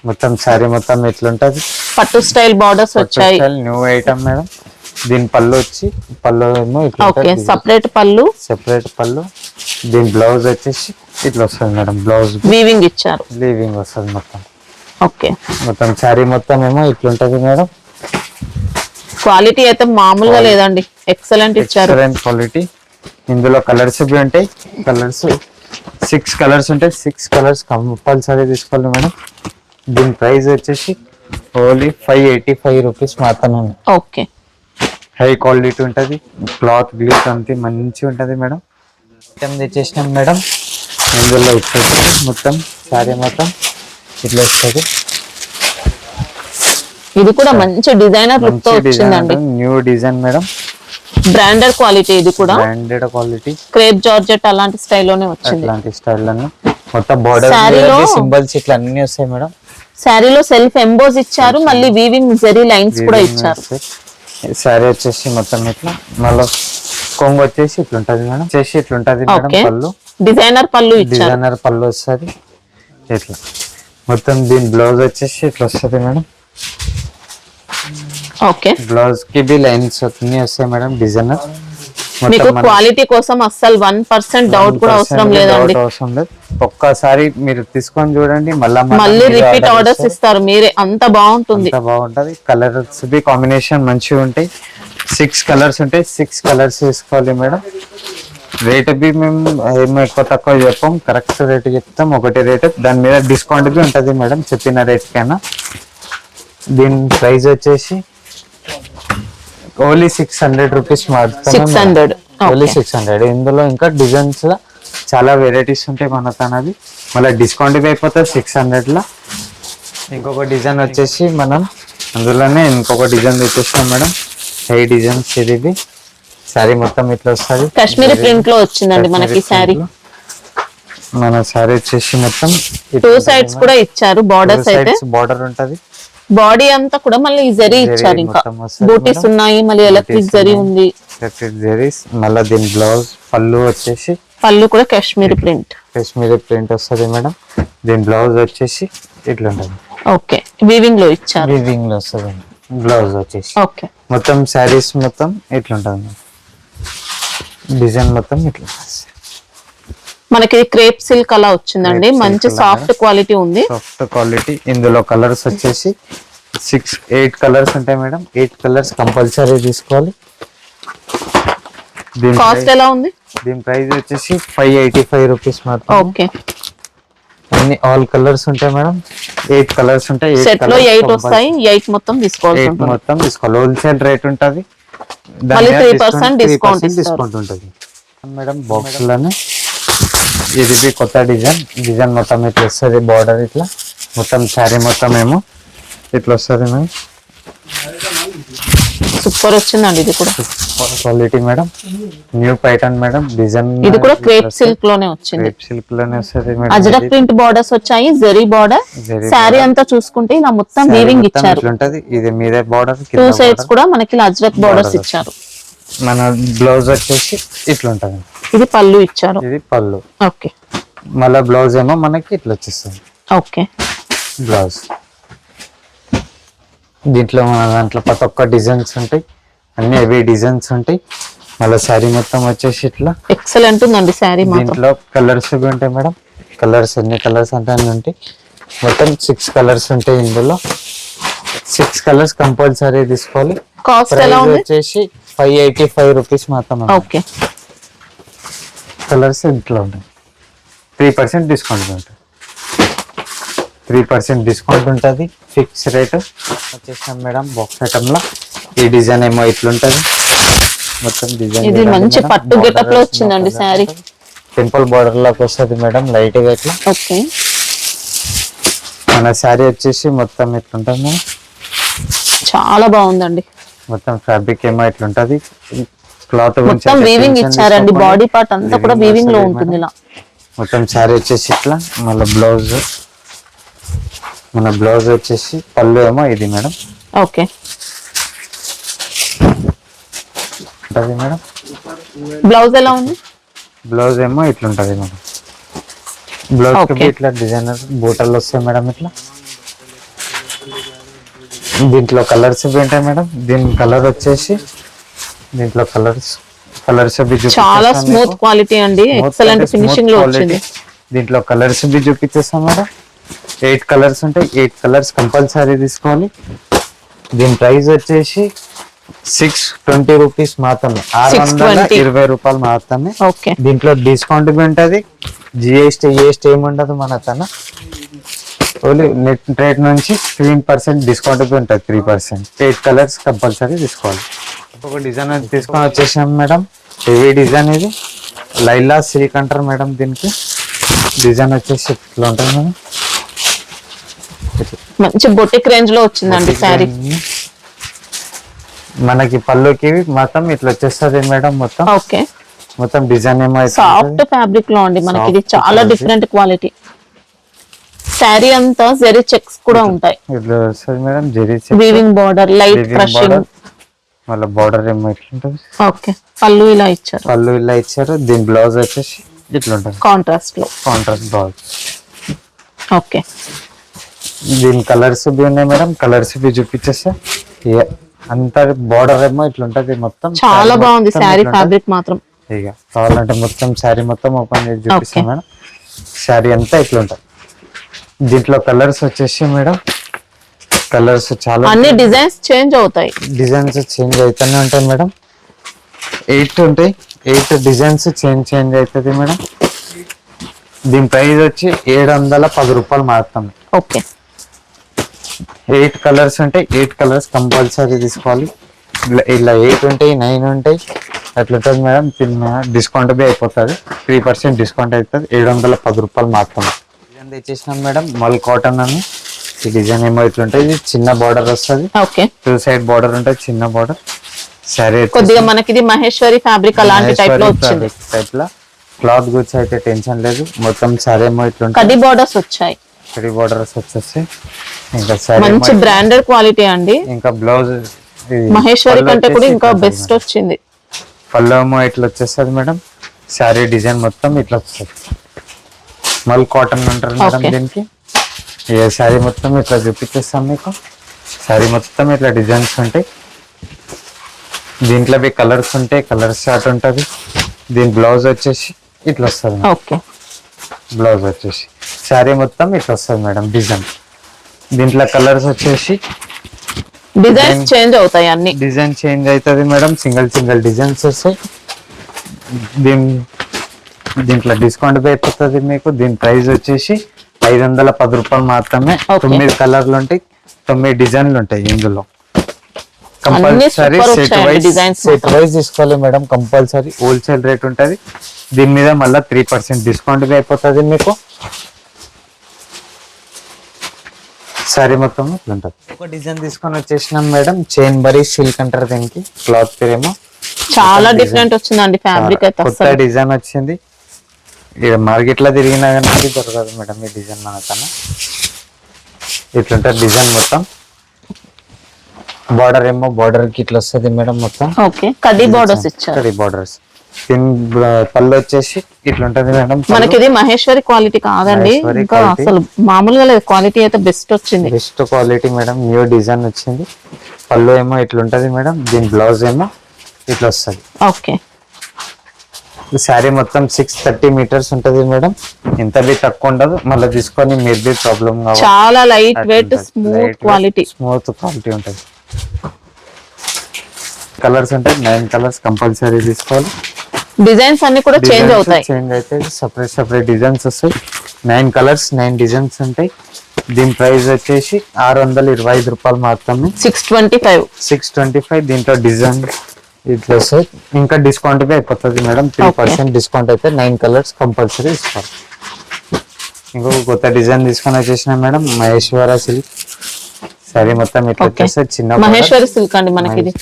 మొత్తం శారీ మొత్తం ఇట్లుంటది,
పట్టు స్టైల్ బార్డర్స్ వచ్చాయి.
New item madam. దీని పళ్ళు వచ్చి పళ్ళు ఏమో ఇట్లా
సెపరేట్ పళ్ళు.
దీని బ్లౌజ్ వచ్చేసి ఇట్లా వస్తుంది మేడం. బ్లౌజ్
వీవింగ్ ఇచ్చారు,
లీవింగ్ వస్తుంది మొత్తం.
ఓకే
మొత్తం శారీ మొత్తం ఏమో ఇట్లుంటది మేడం.
క్వాలిటీ అయితే మామూలుగా లేదండి, ఎక్సలెంట్ ఇచ్చారు.
క్వాలిటీ. ఇందులో కలర్స్ బి ఉంటాయి, కలర్స్ 6 కలర్స్ ఉంటాయి. 6 కలర్స్ కంపల్సరీ తీసుకోవాలి మేడం. దీని ప్రైస్ వచ్చేసి ఓన్లీ 585 రూపీస్ మాత్రమే.
ఓకే
హై క్వాలిటీ ఉంటుంది, క్లాత్ గ్లిట్ అంతే మంచిగా ఉంటుంది మేడం. మొత్తం తెచ్చేసినాం మేడం. ఇందులో ఇట్లా మొత్తం శారీ మొత్తం ఇట్లా వస్తుంది.
ఇది కూడా మంచి డిజైనర్ లుక్ తో వచ్చిందండి.
New design madam,
branded quality. ఇది కూడా
బ్రాండెడ్ క్వాలిటీ,
క్రేప్ జార్జెట్ అలాంటి స్టైల్లోనే వచ్చింది.
అలాంటి స్టైల్లోనే మొత్తం బార్డర్ సింబల్స్ ఇట్లా అన్ని వస్తాయి మేడం.
శారీలో సెల్ఫ్ ఎంబోజ్ ఇచ్చారు, మళ్ళీ వీవింగ్ జెరీ లైన్స్ కూడా ఇచ్చారు.
శారీ వచ్చేసి మొత్తం ఇట్లా, మళ్ళీ కొంగు వచ్చేసి ఇట్లుంటది మేడం. వచ్చేసి ఇట్లుంటది మేడం. పళ్ళు
డిజైనర్ పళ్ళు ఇచ్చారు,
డిజైనర్ పళ్ళు వస్తుంది ఇట్లా. మొత్తం దీని బ్లౌజ్ వచ్చేసి ఇట్లా వస్తుంది మేడం.
ఓకే
బ్లౌజ్ కి బి లైన్స్ అన్ని వస్తాయి మేడం. డిజైనర్
మీకు క్వాలిటీ కోసం అస్సలు 1% డౌట్ కూడా అవసరం లేదండి.
అవసరం లేదు, ఒక్కసారి మీరు తీసుకొని చూడండి,
మళ్ళీ రిపీట్ ఆర్డర్స్ ఇస్తారు మీరే. అంత బాగుంటుంది,
బాగుంటది. కలర్స్ బి కాంబినేషన్ మంచిగా ఉంటాయి. 6 కలర్స్ ఉంటాయి, 6 కలర్స్ వేసుకోవాలి మేడం. రేట్ బి మేము ఏమో ఎక్కువ తక్కువ చెప్పాం, కరెక్ట్ రేట్ చెప్తాం. ఒకటి రేట్, దాని మీద డిస్కౌంట్ బి ఉంటుంది మేడం చెప్పిన రేట్ కైనా. దీని ప్రైస్ వచ్చేసి ఓన్లీ 600 రూపీస్ మాత్రమే.
600
ఓన్లీ 600. ఇందులో ఇంకా డిజైన్స్ చాలా వెరైటీస్ ఉంటాయి మన తనది. మళ్ళీ డిస్కౌంట్ అయిపోతుంది 600 లో. ఇంకొక డిజైన్ వచ్చేసి మనం అందులోనే ఇంకొక డిజైన్ తెచ్చేస్తాం మేడం. హై డిజైన్స్ ఇది. శారీ మొత్తం ఇట్లా వస్తుంది,
కాశ్మీరీ ప్రింట్ లో వచ్చిందండి మనకి శారీ.
మన శారీ వచ్చేసి మొత్తం
2 సైడ్స్ కూడా ఇచ్చారు బార్డర్స్. అయితే
బార్డర్ ఉంటది,
బాడీ అంతా కూడా మళ్ళీ జరీ ఇచ్చారు. ఇంకా బూటీస్ ఉన్నాయి, మళ్ళీ ఎలక్ట్రిక్ జరీ ఉంది.
మళ్ళీ దీని బ్లౌజ్ పళ్ళు వచ్చేసి
పళ్ళు కూడా కాశ్మీరీ ప్రింట్
వస్తుంది మేడం. దీని బ్లౌజ్ వచ్చేసి ఇట్లా ఉంటుంది.
ఓకే వీవింగ్ లో ఇచ్చారు,
వీవింగ్ లో వస్తుంది బ్లౌజ్ వచ్చేసి.
ఓకే
మొత్తం శారీస్ మొత్తం ఇట్లా ఉంటుంది. డిజైన్ మొత్తం ఇట్లా
మనకి క్రేప్ సిల్క్ అలా వచ్చిందండి. మంచి సాఫ్ట్ క్వాలిటీ ఉంది,
సాఫ్ట్ క్వాలిటీ. ఇందులో కలర్స్ వచ్చేసి 8 కలర్స్ ఉంటాయి మేడం. 8 కలర్స్ కంపల్సరీ తీసుకోవాలి.
కాస్ట్ ఎలా ఉంది?
దీని ప్రైస్ వచ్చేసి 585 రూపీస్ మాత్రం.
ఓకే
అన్ని ఆల్ కలర్స్ ఉంటాయి మేడం. 8 కలర్స్ ఉంటాయి.
సెట్ లో 8 వస్తాయి. 8 మొత్తం తీసుకోవాలి.
8 మొత్తం తీసుకోవాలి. హోల్సేల్ రేట్ ఉంటది.
మళ్ళీ 3% డిస్కౌంట్
డిస్కౌంట్ ఉంటుంది మేడం. బాక్స్ లోనే ఇది కొత్త డిజైన్ మొత్తం ఇట్లా వస్తుంది. బార్డర్ ఇట్లా మొత్తం శారీ మొత్తం ఏమో ఇట్లా వస్తుంది మేడం.
సూపర్ వచ్చిందండి. ఇది కూడా
quality madam. New pattern madam. Design
ఇది కూడా క్రేప్ సిల్క్ లోనే వచ్చింది.
క్రేప్ సిల్క్ లోనే వస్తుంది మేడం.
అజ్రక్ ప్రింట్ బార్డర్స్ వచ్చాయి. జరీ బార్డర్. శారీ అంతా చూసుకుంటే ఇలా మొత్తం వీవింగ్ ఇచ్చారు.
ఉంటది. ఇది మీదే బార్డర్.
2 సైడ్స్ కూడా మనకి ఇలా అజ్రక్ బార్డర్స్ ఇచ్చారు.
మన బ్లౌజ్ వచ్చేసి ఇట్లా ఉంటది.
ఇది పళ్ళు ఇచ్చారు.
ఇది పళ్ళు.
ఓకే.
మళ్ళా బ్లౌజ్ ఏమో మనకి ఇట్లా వచ్చేస్తుంది.
ఓకే.
బ్లౌజ్ దీంట్లో మన దాంట్లో ప్రతి ఒక్క డిజైన్స్ ఉంటాయి. అన్ని హెవీ డిజైన్స్ ఉంటాయి. మళ్ళీ శారీ మొత్తం వచ్చేసి ఇట్లా
ఎక్సలెంట్ ఉందండి శారీ మాత్రం.
దీంట్లో కలర్స్ ఉంటాయి మేడం. కలర్స్ ఎన్ని కలర్స్ అంటే అన్ని ఉంటాయి. మొత్తం 6 కలర్స్ ఉంటాయి. ఇందులో 6 కలర్స్ కంపల్సరీ తీసుకోవాలి.
కాస్ట్ ఎలా ఉంది?
వచ్చేసి 585 రూపీస్ మాత్రం.
ఓకే.
కలర్స్ ఇంట్లో ఉంటాయి. 3% డిస్కౌంట్ ఉంటుంది. 3% డిస్కౌంట్ ఉంటుంది. ఫిక్స్ రేట్ వచ్చేసాం మేడం. బాక్స్ ఐటమ్ లో ఈ డిజైన్ ఏమో ఇట్లుంటది. మొత్తం డిజైన్
ఇది మంచి పట్టు గెటప్ లో వచ్చిందండి శారీ.
టెంపుల్ బార్డర్ లాగా వస్తుంది మేడం. లైట్ గా ఇట్లా.
ఓకే.
మన శారీ వచ్చేసి మొత్తం ఇట్లుంటది మేడం.
చాలా బాగుందండి.
మొత్తం ఫ్యాబ్రిక్ ఏమో ఇట్లుంటది. క్లాత్
మొత్తం వీవింగ్ ఇచ్చారండి. బాడీ పార్ట్ అంతా కూడా వీవింగ్ లో ఉంటుంది ఇలా.
మొత్తం శారీ వచ్చేసి ఇట్లా. మళ్ళీ బ్లౌజ్ మన బ్లౌజ్ వచ్చేసి పళ్ళు ఏమో ఇది మేడం.
ఓకే.
ఉంటది మేడం.
బ్లౌజ్ ఎలా ఉంది?
బ్లౌజ్ ఏమో ఇట్లుంటది మేడం. బ్లౌజ్ కి ఇట్లా డిజైనర్ బూటలు వస్తాయి మేడం. ఇట్లా దీంట్లో కలర్స్ ఉంటాయి మేడం. దీని కలర్ వచ్చేసి దీంట్లో కలర్స్
చాలా స్మూత్ క్వాలిటీ అండి. ఎక్సలెంట్ ఫినిషింగ్ లో వచ్చింది.
దీంట్లో కలర్స్ బి చూపించేస్తాం మేడం. 8 కలర్స్ ఉంటాయి. 8 కలర్స్ కంపల్సరీ తీసుకోవాలి. దీని ప్రైస్ వచ్చేసి 620 రూపీస్ మాత్రమే. 620 రూపాయలు మాత్రమే.
ఓకే.
దీంట్లో డిస్కౌంట్ బి ఉంటది. జిఎస్టీ ఏమి ఉండదు మన తన. ఓన్లీ నెట్ రేట్ నుంచి 15% డిస్కౌంట్ బి ఉంటుంది. 3%. 8 కలర్స్ కంపల్సరీ తీసుకోవాలి. ఒక డిజైన్ తీసుకొని వచ్చేసాం మేడం. హెవీ డిజైన్ ఇది. లైలా సిల్క్ అంటారు మేడం. దీనికి డిజైన్ వచ్చేసి ఇట్లా ఉంటుంది మేడం.
మంచి బొటిక్ రేంజ్ లో వచ్చిందండి శారీ.
మనకి పళ్ళుకి మొత్తం ఇట్లా వచ్చేస్తుంది మేడం. మొత్తం
ఓకే.
మొత్తం డిజైన్ ఏమో
సాఫ్ట్ ఫ్యాబ్రిక్ లో అండి. మనకి ఇది చాలా డిఫరెంట్ క్వాలిటీ. శారీ అంతా జెరీ చెక్స్ కూడా ఉంటాయి.
ఇట్లా వస్తుంది madam. Zari
weaving border, light crushing.
మళ్ళీ బార్డర్ ఏమో ఇట్లుంటది.
ఓకే. పళ్ళు ఇలా ఇచ్చారు.
పళ్ళు ఇలా ఇచ్చారు. దీని బ్లౌజ్ వచ్చేసి ఇట్లా ఉంటుంది.
కాంట్రాస్ట్ లో.
Contrast blouse.
ఓకే.
దీని కలర్స్ బి ఉన్నాయి మేడం. కలర్స్ బి చూపించేస్తా. అంతా బార్డర్ ఏమో ఇట్లుంటది. మొత్తం
చాలా బాగుంది శారీ ఫ్యాబ్రిక్ మాత్రం.
ఇక కావాలంటే మొత్తం శారీ మొత్తం ఓపెన్ చేసి చూపిస్తాం మేడం. శారీ అంతా ఇట్లుంటది. దీంట్లో కలర్స్ వచ్చేసి మేడం కలర్స్ చాలా
అన్ని డిజైన్స్ చేంజ్ అవుతాయి.
డిజైన్స్ చేంజ్ అవుతూనే ఉంటాయి మేడం. 8 ఉంటాయి. 8 డిజైన్స్ చేంజ్ అవుతుంది మేడం. దీని ప్రైస్ వచ్చి 710 రూపాయలు మాత్రమే.
ఓకే.
8 కలర్స్ ఉంటాయి. 8 కలర్స్ కంపల్సరీ తీసుకోవాలి. ఇలా 8 ఉంటాయి, 9 ఉంటాయి. అట్లా ఉంటుంది మేడం. డిస్కౌంట్ బి అయిపోతుంది. 3% డిస్కౌంట్ అవుతుంది. 710 రూపాయలు మాత్రమే. డిజైన్ తెచ్చేసినాం మేడం. మల్ కాటన్ అని. ఈ డిజైన్ ఏమో ఇట్లుంటాయి. ఇది చిన్న బార్డర్ వస్తుంది.
ఓకే.
2 సైడ్ బార్డర్ ఉంటుంది. చిన్న బార్డర్. సరే
కొద్దిగా మనకి ఇది మహేశ్వరి ఫ్యాబ్రిక్ అలాంటి టైప్ లో వచ్చింది.
టైప్ లో క్లాత్ గురించి అయితే టెన్షన్ లేదు. మొత్తం సారీ ఏమో ఇట్లుంటాయి.
కడి బార్డర్స్ వచ్చాయి.
కడి బార్డర్స్ వచ్చేసి ఇంకా సారీ
మంచి బ్రాండెడ్ క్వాలిటీ అండి.
ఇంకా బ్లౌజ్
మహేశ్వరి కంటే కూడా ఇంకా బెస్ట్ వచ్చింది.
పళ్ళు ఏమో ఇట్లా వచ్చేస్తుంది మేడం. సారీ డిజైన్ మొత్తం ఇట్లా వస్తుంది. మల్ కాటన్ అంటారు మేడం దీనికి. ఏ సారీ మొత్తం ఇట్లా చూపించేస్తాం మీకు. సారీ మొత్తం ఇట్లా డిజైన్స్ ఉంటాయి. దీంట్లో కలర్స్ ఉంటాయి. కలర్ షార్ట్ ఉంటుంది. దీని బ్లౌజ్ వచ్చేసి ఇట్లా వస్తుంది.
ఓకే.
బ్లౌజ్ వచ్చేసి శారీ మొత్తం ఇట్లా వస్తుంది మేడం డిజైన్. దీంట్లో కలర్స్ వచ్చేసి
డిజైన్స్ చేంజ్ అవుతాయి. అన్ని
డిజైన్ చేంజ్ అవుతుంది మేడం. సింగిల్ డిజైన్స్ వస్తాయి. దీంట్లో డిస్కౌంట్ అయిపోతుంది మీకు. దీని ప్రైస్ వచ్చేసి 510 రూపాయలు మాత్రమే.
Okay.
9 కలర్లు ఉంటాయి, 9 డిజైన్లు ఉంటాయి ఇందులో. కంపల్సరీ
super
సెట్
వచ్చాయండి
వైజ్
designs
సెట్ వైజ్ తీసుకోవాలి మేడం. కంపల్సరీ హోల్సేల్ రేట్ ఉంటది. దీని మీద మళ్ళీ 3% డిస్కౌంట్ అయిపోతుంది మీకు. సారీ మొత్తం ఇట్లా ఉంటుంది. ఒక డిజైన్ తీసుకొని వచ్చేసినాం మేడం. చైన్ బరీ సిల్క్ అంటారు దీనికి. క్లాత్ పేరేమో
చాలా డిఫరెంట్ వచ్చిందండి ఫ్యాబ్రిక్ అయితే
కొత్త
అసలు.
డిజైన్ వచ్చింది. ఇక మార్కెట్ లో తిరిగినా కానీ దొరకదు మేడం ఈ డిజైన్ మనకన్నా. ఇట్లుంటుంది డిజైన్ మొత్తం. బార్డర్ ఏమో బార్డర్ కి ఇట్లా వస్తుంది మేడం మొత్తం.
ఓకే, కడ్డీ బోర్డర్స్ ఇచ్చారు.
కడ్డీ బార్డర్స్. పళ్ళు వచ్చేసి ఇట్లుంటది మేడం.
మనకి ఇది మహేశ్వరి క్వాలిటీ కాదండి,
మహేశ్వరి
ఇంకా
quality.
అసలు మామూలుగా లేదు, క్వాలిటీ అయితే బెస్ట్ వచ్చింది.
Best quality madam. New design వచ్చింది. పళ్ళు ఏమో ఇట్లుంటది మేడం. దీని బ్లౌజ్ ఏమో ఇట్లా వస్తుంది.
ఓకే,
ఈ శారీ మొత్తం 630 మీటర్స్ ఉంటది మేడం. ఇంత బి తక్కువ ఉండదు. మళ్ళీ తీసుకొని మీరు బి ప్రాబ్లం కావాలి.
చాలా light weight smooth quality.
Smooth quality ఉంటుంది. కలర్స్ ఉంటాయి, 9 కలర్స్ కంపల్సరీ తీసుకోవాలి.
డిజైన్స్ అన్ని కూడా చేంజ్ అవుతాయి.
చేంజ్ అయితే సెపరేట్ డిజైన్స్ వస్తాయి. 9 కలర్స్ 9 డిజైన్స్ ఉంటాయి. దీని ప్రైస్ వచ్చేసి 625 రూపాయలు మాత్రమే.
625.
625. దీంట్లో డిజైన్ ఇట్లా వస్తాయి. ఇంకా డిస్కౌంట్ అయిపోతుంది మేడం. 3% డిస్కౌంట్ అయితే 9 కలర్స్ కంపల్సరీ ఇస్తారు. ఇంకొక కొత్త డిజైన్ తీసుకొని వచ్చేసిన మేడం. మహేశ్వర సిల్క్ సారీ మొత్తం ఇట్లా వచ్చేస్తే చిన్న
మహేశ్వరి సిల్క్ అండి మనకి ఇది.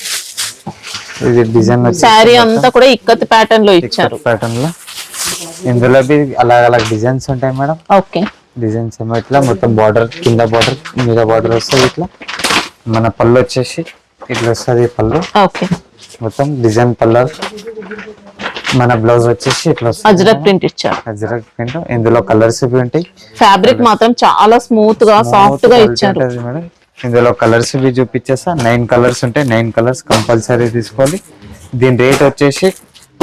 ఇది డిజైన్
శారీ అంతా కూడా ఇక్కత్ ప్యాటర్న్ లో ఇచ్చారు.
ప్యాటర్న్ లో ఇందులో అలాగ డిజైన్స్ ఉంటాయి మేడం.
ఓకే,
డిజైన్స్ ఏమో ఇట్లా మొత్తం బార్డర్ కింద బార్డర్ మీద బార్డర్ వస్తుంది. ఇట్లా మన పళ్ళు వచ్చేసి ఇట్లా వస్తుంది. పళ్ళు
ఓకే,
మొత్తం డిజైన్ పళ్ళు. మన బ్లౌజ్ వచ్చేసి ఇట్లా వస్తుంది.
అజ్రక్ ప్రింట్ ఇచ్చారు.
అజ్రక్ ప్రింట్. ఇందులో కలర్స్ ఉంటాయి.
ఫ్యాబ్రిక్ మాత్రం చాలా స్మూత్ గా సాఫ్ట్ గా ఇచ్చారు
మేడం. ఇందులో కలర్స్ చూపించేస్తా. 9 కలర్స్ ఉంటాయి. 9 కలర్స్ కంపల్సరీ తీసుకోవాలి. దీని రేట్ వచ్చేసి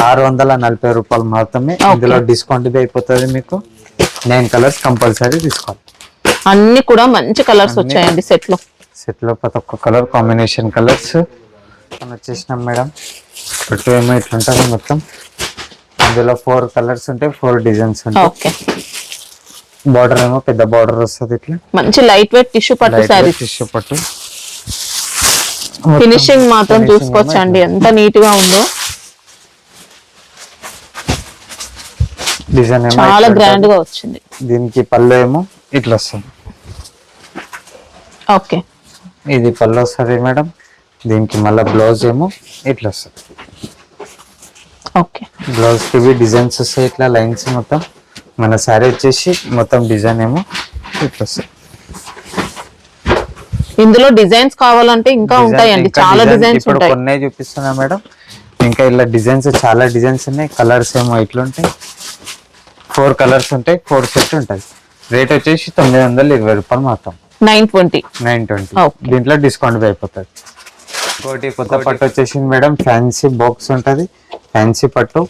640 రూపాయలు మాత్రమే. ఇందులో డిస్కౌంట్ అయిపోతుంది మీకు. 9 కలర్స్ కంపల్సరీ తీసుకోవాలి.
అన్ని కూడా మంచి కలర్స్ వచ్చాయండి సెట్ లో.
సెట్ లో ప్రతి ఒక్క కలర్ కాంబినేషన్ కలర్స్ వచ్చేసినాం మేడం. పట్టు ఏమో ఇట్లుంటుంది మొత్తం. ఇందులో 4 కలర్స్ ఉంటాయి, 4 డిజైన్స్ ఉంటాయి.
ఓకే,
బార్డర్ ఏమో పెద్ద బార్డర్ వస్తుంది. ఇట్లా
మంచి లైట్ వెయిట్ టిష్యూ పట్టు శారీ.
టిష్యూ పట్టు.
ఫినిషింగ్ మాత్రం చూసుకోవచ్చండి ఎంత నీట్ గా ఉందో.
డిజైన్ ఏమో
చాలా గ్రాండ్ గా వచ్చింది.
దీనికి పళ్ళు ఏమో ఇట్లా వస్తుంది.
ఓకే,
ఇది పళ్ళు వస్తుంది మేడం. దీనికి మళ్ళీ బ్లౌజ్ ఏమో ఇట్లా వస్తుంది.
ఓకే,
బ్లౌజ్ కి డిజైన్స్ వస్తాయి. ఇట్లా లైన్స్ మొత్తం. మన శారీ వచ్చేసి మొత్తం డిజైన్ ఏమో ఇట్లా వస్తుంది.
ఇందులో డిజైన్స్ కావాలంటే ఇంకా ఉంటాయండి, చాలా డిజైన్స్
ఇప్పుడు
ఉంటాయి.
కొన్ని చూపిస్తున్నా మేడం. ఇంకా ఇలా డిజైన్స్ చాలా డిజైన్స్ ఉన్నాయి. కలర్స్ ఏమో ఇట్లా ఉంటాయి. 4 కలర్స్ ఉంటాయి. 4 సెట్ ఉంటుంది. రేట్ వచ్చేసి 920 రూపాయలు మాత్రం.
920.
920.
Okay.
దీంట్లో డిస్కౌంట్ అయిపోతుంది. ఇంకోటి కొత్త పట్టు వచ్చేసి మేడం. ఫ్యాన్సీ బాక్స్ ఉంటుంది. ఫ్యాన్సీ పట్టు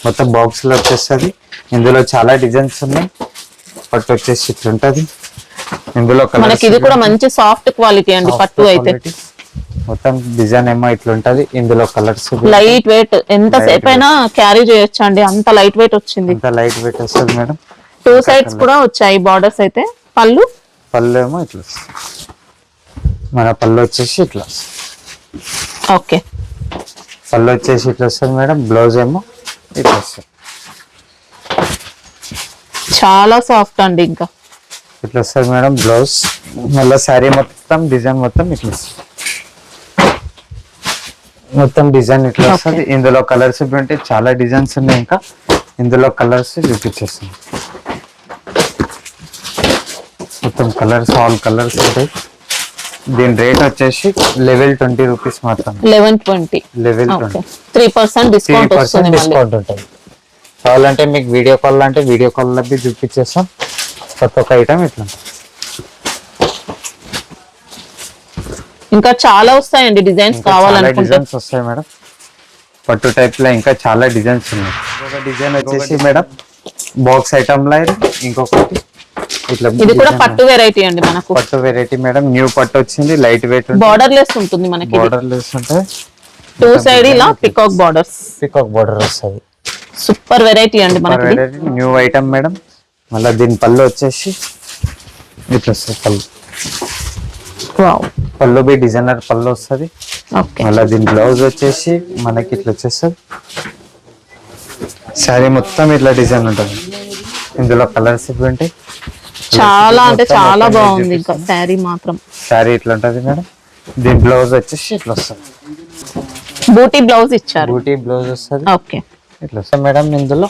మొత్తం బాక్స్ లో వచ్చేస్తుంది. ఇందులో చాలా డిజైన్స్ ఉన్నాయి. పట్టు వచ్చేసి ఇట్లుంటది. ఇందులో
మనకి ఇది కూడా మంచి సాఫ్ట్ క్వాలిటీ అండి పట్టు అయితే.
మొత్తం డిజైన్ ఏమో ఇట్లుంటది. ఇందులో కలర్స్
లైట్ వెయిట్ ఎంత సేపు అయినా క్యారీ చేయొచ్చు అండి, అంత లైట్ వెయిట్ వచ్చింది.
ఇంత లైట్ వెయిట్ వస్తుంది మేడం.
2 సైడ్స్ కూడా వచ్చాయి బార్డర్స్ అయితే. పళ్ళు
ఏమో ఇట్లా వస్తుంది. మన పళ్ళు వచ్చేసి ఇట్లా వస్తుంది.
ఓకే,
పళ్ళు వచ్చేసి ఇట్లా వస్తుంది మేడం. బ్లౌజ్ ఏమో ఇట్లా వస్తుంది.
చాలా సాఫ్ట్ అండి. ఇంకా
ఇట్లా వస్తుంది మేడం బ్లౌజ్. మళ్ళీ శారీ మొత్తం డిజైన్ మొత్తం ఇట్లా వస్తుంది. మొత్తం డిజైన్ ఇట్లా వస్తుంది. ఇందులో కలర్స్ ఉంటే చాలా డిజైన్స్ ఉన్నాయి. ఇంకా ఇందులో కలర్స్ చూపించేస్తుంది. మొత్తం కలర్స్ ఆల్ కలర్స్ ఉంటాయి. దీని రేట్ వచ్చేసి లెవెల్ 20 రూపీస్ మాత్రం.
1120.
లెవెల్ 20.
3% డిస్కౌంట్ వస్తుంది.
డిస్కౌంట్ ఉంటుంది. కావాలంటే మీకు వీడియో కాల్ అంటే వీడియో కాల్ లో చూపించేస్తాం. ప్రతి ఒక్క ఐటమ్ ఇట్లా.
ఇంకా చాలా వస్తాయండి డిజైన్స్ కావాలనుకుంటే.
డిజైన్స్ వస్తాయి మేడం. పట్టు టైప్ లో ఇంకా చాలా డిజైన్స్ ఉన్నాయి. ఒక డిజైన్ వచ్చేసి మేడం బాక్స్ ఐటమ్ లా. ఇంకొకటి ఇట్లా.
ఇది కూడా పట్టు వెరైటీ అండి మనకు.
పట్టు వెరైటీ మేడం. న్యూ పట్టు వచ్చింది. Light weight.
బార్డర్ లెస్ ఉంటుంది మనకి.
బార్డర్ లెస్ ఉంటాయి.
2 సైడ్ ఇలా పికాక్ బార్డర్స్.
పికాక్ బార్డర్ వస్తుంది.
సూపర్ వెరైటీ అండి మనకి.
New item madam. మళ్ళీ దీని పళ్ళు వచ్చేసి ఇట్లా వస్తుంది పళ్ళు.
వావ్.
పళ్ళు బి డిజైనర్ పళ్ళు వస్తుంది.
ఓకే.
మళ్ళీ దీని బ్లౌజ్ వచ్చేసి మనకి ఇట్లా వచ్చేస్తుంది. శారీ మొత్తం ఇట్లా డిజైన్ ఉంటుంది. ఇందులో కలర్స్ ఉంటాయి.
చాలా అంటే చాలా బాగుంది. ఇంకా శారీ మాత్రం
శారీ ఇట్లా ఉంటుంది మేడం. దీని బ్లౌజ్ వచ్చేసి ఇట్లా వస్తుంది.
బూటీ బ్లౌజ్ ఇచ్చారు.
బూటీ బ్లౌజ్ వస్తుంది.
ఓకే.
ఇట్లా వస్తుంది మేడం. ఇందులో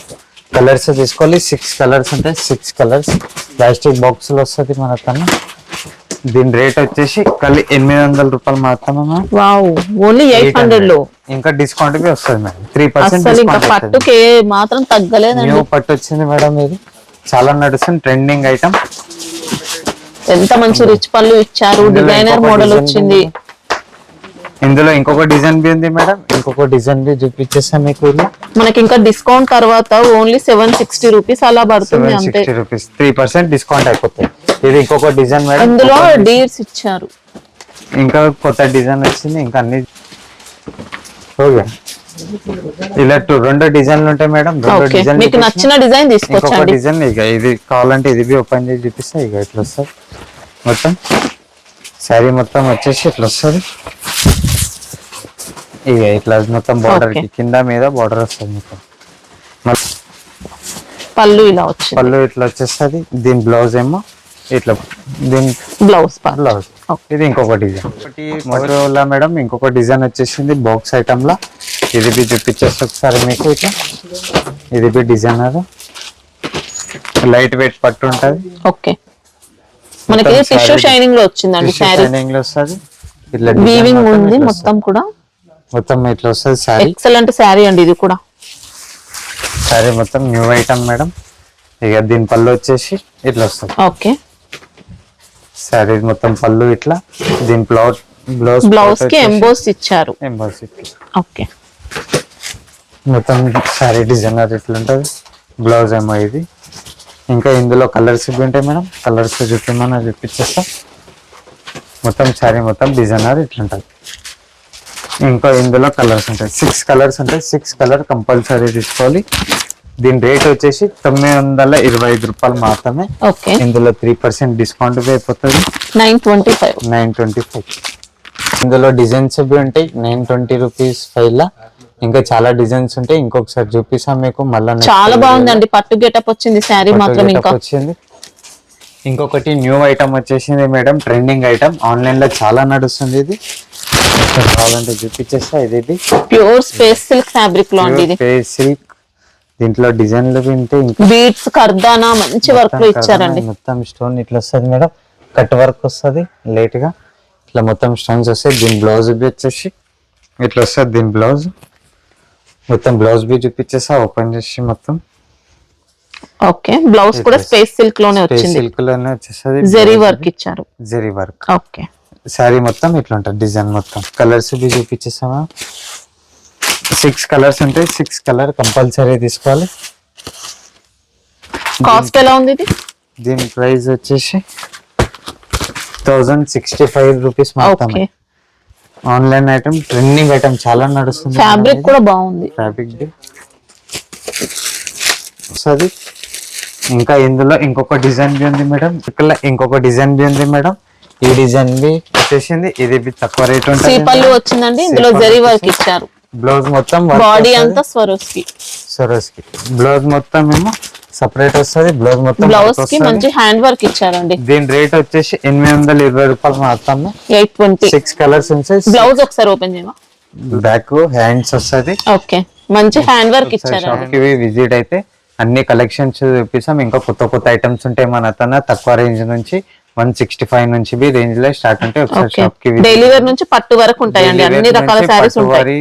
కలర్స్ తీసుకోవాలి. 6 కలర్స్ ఉంటాయి. 6 కలర్స్ ప్లాస్టిక్ బాక్స్ లో వస్తుంది మన కన్నా. దీని రేట్ వచ్చేసి కలిసి 800 రూపాయలు మాత్రమే.
వావ్. ఓన్లీ 800 లో.
ఇంకా డిస్కౌంట్ బి వస్తుంది మేడం. 3%
అసలు ఇంకా పట్టుకే మాత్రం తగ్గలేదండి.
న్యూ పట్టు వచ్చింది మేడం. ఇది చాలా నడుస్తుంది ట్రెండింగ్ ఐటమ్.
ఎంత మంచి రిచ్ పళ్ళు ఇచ్చారు. డిజైనర్ మోడల్ వచ్చింది.
ఇందులో ఇంకొక డిజైన్ బి ఉంది మేడం. ఇంకొక డిజైన్ బి చూపించేస్తాను మీకు.
మనకి ఇంకా డిస్కౌంట్ తర్వాత ఓన్లీ 760 రూపీస్ అలా పడుతుంది అంతే.
760 రూపీస్ 3% డిస్కౌంట్ అయిపోతుంది. ఇది ఇంకొక డిజైన్ మేడం.
ఇందులో డీర్స్ ఇచ్చారు.
ఇంకా కొత్త డిజైన్ వచ్చింది. ఇంకా అన్ని ఓకే. ఇలా 2 డిజైన్లు ఉంటాయి మేడం. 2
ఓకే.
డిజైన్
మీకు నచ్చిన డిజైన్
ఇంకొక
తీసుకోవచ్చండి.
డిజైన్ ఇక ఇది కావాలంటే ఇది బి ఓపెన్ చేసి చూపిస్తా. ఇక ఇట్లా వస్తుంది మొత్తం. శారీ మొత్తం వచ్చేసి ఇట్లా వస్తుంది. ఇక ఇట్లా మొత్తం బార్డర్ కి కింద మీద బార్డర్ వస్తుంది మొత్తం.
పళ్ళు ఇలా వచ్చింది.
పళ్ళు ఇట్లా వచ్చేస్తుంది. దీని బ్లౌజ్ ఏమో ఇట్లా. దీని
బ్లౌజ్
బ్లౌజ్ ఇది ఇంకొక డిజైన్. ఒకటి మోటోలా మేడం. ఇంకొక డిజైన్ వచ్చేసింది బాక్స్ ఐటమ్ లా. ఇది బి చూపించేస్తే ఒకసారి మీకు. ఇట్లా ఇది బి డిజైనర్ లైట్ వెయిట్ పట్టు ఉంటది.
ఓకే. మనకి టిష్యూ షైనింగ్ లో వచ్చిందండి శారీ.
షైనింగ్ లో వస్తుంది. ఇట్లా
వీవింగ్ ఉంది మొత్తం కూడా.
మొత్తం ఇట్లా వస్తుంది శారీ.
ఎక్సలెంట్ శారీ అండి ఇది కూడా.
శారీ మొత్తం న్యూ ఐటమ్ మేడం. ఇక దీని పళ్ళు వచ్చేసి ఇట్లా వస్తుంది.
ఓకే.
శారీ మొత్తం పళ్ళు ఇట్లా. దీని
బ్లౌజ్ కి ఎంబోస్ ఇచ్చారు.
Emboss
okay.
మొత్తం శారీ డిజైనర్ ఇట్లా ఉంటుంది. బ్లౌజ్ ఏమో ఇది. ఇంకా ఇందులో కలర్స్ ఇవి ఉంటాయి మేడం. కలర్స్ చూపించేస్తా. మొత్తం శారీ మొత్తం డిజైనర్ ఇట్లా ఉంటుంది. ఇంకా ఇందులో కలర్స్ ఉంటాయి. 6 కలర్స్ ఉంటాయి. 6 కలర్ కంపల్సరీ తీసుకోవాలి. దీని రేట్ వచ్చేసి 925 రూపాయలు మాత్రమే.
ఓకే.
ఇందులో 3% డిస్కౌంట్ అయిపోతుంది.
925.
ఇందులో డిజైన్స్ అవి ఉంటాయి. 920 రూపీస్ 5 లా. ఇంకా చాలా డిజైన్స్ ఉంటాయి. ఇంకొకసారి చూపిస్తాం మీకు. మళ్ళీ
చాలా బాగుందండి. పట్టు గెటప్ వచ్చింది శారీ మాత్రం. ఇంకా
వచ్చింది ఇంకొకటి న్యూ ఐటమ్ వచ్చేసింది మేడం. ట్రెండింగ్ ఐటమ్ ఆన్లైన్ లో చాలా నడుస్తుంది. ఇది కావాలంటే చూపించేస్తా. ఇది
ప్యూర్ స్పేస్ సిల్క్ ఫ్యాబ్రిక్ లో అండి. ఇది
స్పేస్ సిల్క్. దీంట్లో డిజైన్లు ఉంటాయి. ఇంకా
బీడ్స్ కర్దానా మంచి వర్క్ లో ఇచ్చారండి.
మొత్తం స్టోన్ ఇట్లా వస్తుంది మేడం. కట్ వర్క్ వస్తుంది లేట్ గా. ఇట్లా మొత్తం స్టోన్స్ వస్తాయి. దీని బ్లౌజ్ బి వచ్చేసి ఇట్లా వస్తుంది. దీని బ్లౌజ్ మొత్తం బ్లౌజ్ బి చూపించేసా ఓపెన్ చేసి మొత్తం.
ఓకే. బ్లౌజ్ కూడా స్పేస్ సిల్క్ లోనే వచ్చింది.
సిల్క్ లోనే వచ్చేసది.
జరీ వర్క్ ఇచ్చారు.
జరీ వర్క్.
ఓకే.
శారీ మొత్తం ఇట్లా ఉంటుంది. డిజైన్ మొత్తం. Colours B చూపించేసామా. 6 కలర్స్ ఉంటాయి. 6 కలర్ కంపల్సరీ తీసుకోవాలి.
కాస్ట్ ఎలా ఉంది ఇది?
దీని ప్రైస్ వచ్చేసి 1065 రూపీస్ మాత్రమే. ఆన్లైన్ ఐటమ్ ట్రెండింగ్ ఐటమ్ చాలా నడుస్తుంది.
ఫ్యాబ్రిక్ కూడా బాగుంది.
ఫ్యాబ్రిక్ సది. ఇంకా ఇందులో ఇంకొక డిజైన్ బి ఉంది మేడం. ఇక్కడ ఇంకొక డిజైన్ బి ఉంది మేడం. ఈ డిజైన్ బి వచ్చేసింది. ఇది బి తక్కువ రేట్ ఉంటుంది.
పళ్ళు వచ్చిందండి. ఇందులో జరీ వర్క్ ఇచ్చారు.
బ్లౌజ్ మొత్తం
బాడీ అంతా స్వరోస్కి.
బ్లౌజ్ మొత్తం ఏమో సెపరేట్ వస్తుంది. బ్లౌజ్ మొత్తం
బ్లౌజ్ కి మంచి హ్యాండ్ వర్క్ ఇచ్చారండి.
దీని రేట్ వచ్చేసి 820 రూపాయలు మాత్రమే.
820.
6 కలర్స్ ఉంటాయి.
బ్లౌజ్ ఒకసారి ఓపెన్ చేయమా.
బ్యాక్ హ్యాండ్స్ వస్తుంది.
ఓకే. మంచి హ్యాండ్ వర్క్ ఇచ్చారు.
షాప్ కి విజిట్ అయితే అన్ని కలెక్షన్స్ చూపిస్తాం. ఇంకా కొత్త కొత్త ఐటమ్స్ ఉంటాయి మన తన. తక్కువ రేంజ్ నుంచి 165 నుంచి బి రేంజ్ లో స్టార్ట్ ఉంటాయి. ఒకసారి షాప్ కి
డైలీ వేర్ నుంచి పట్టు వరకు ఉంటాయండి. అన్ని రకాల శారీస్ ఉంటాయి.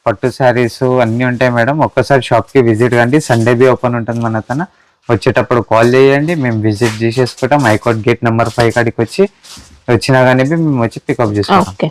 పట్టు శారీస్ అన్ని ఉంటాయి మేడం. ఒక్కసారి షాప్ కి విజిట్ కండి. సండే బి ఓపెన్ ఉంటుంది మన తన. వచ్చేటప్పుడు కాల్ చేయండి. మేము విజిట్ చేసేసుకుంటాం. హైకోర్ట్ గేట్ నెంబర్ 5 కాడికి వచ్చినా కానీ మేము వచ్చి పికప్ చేసుకుంటాం.
ఓకే.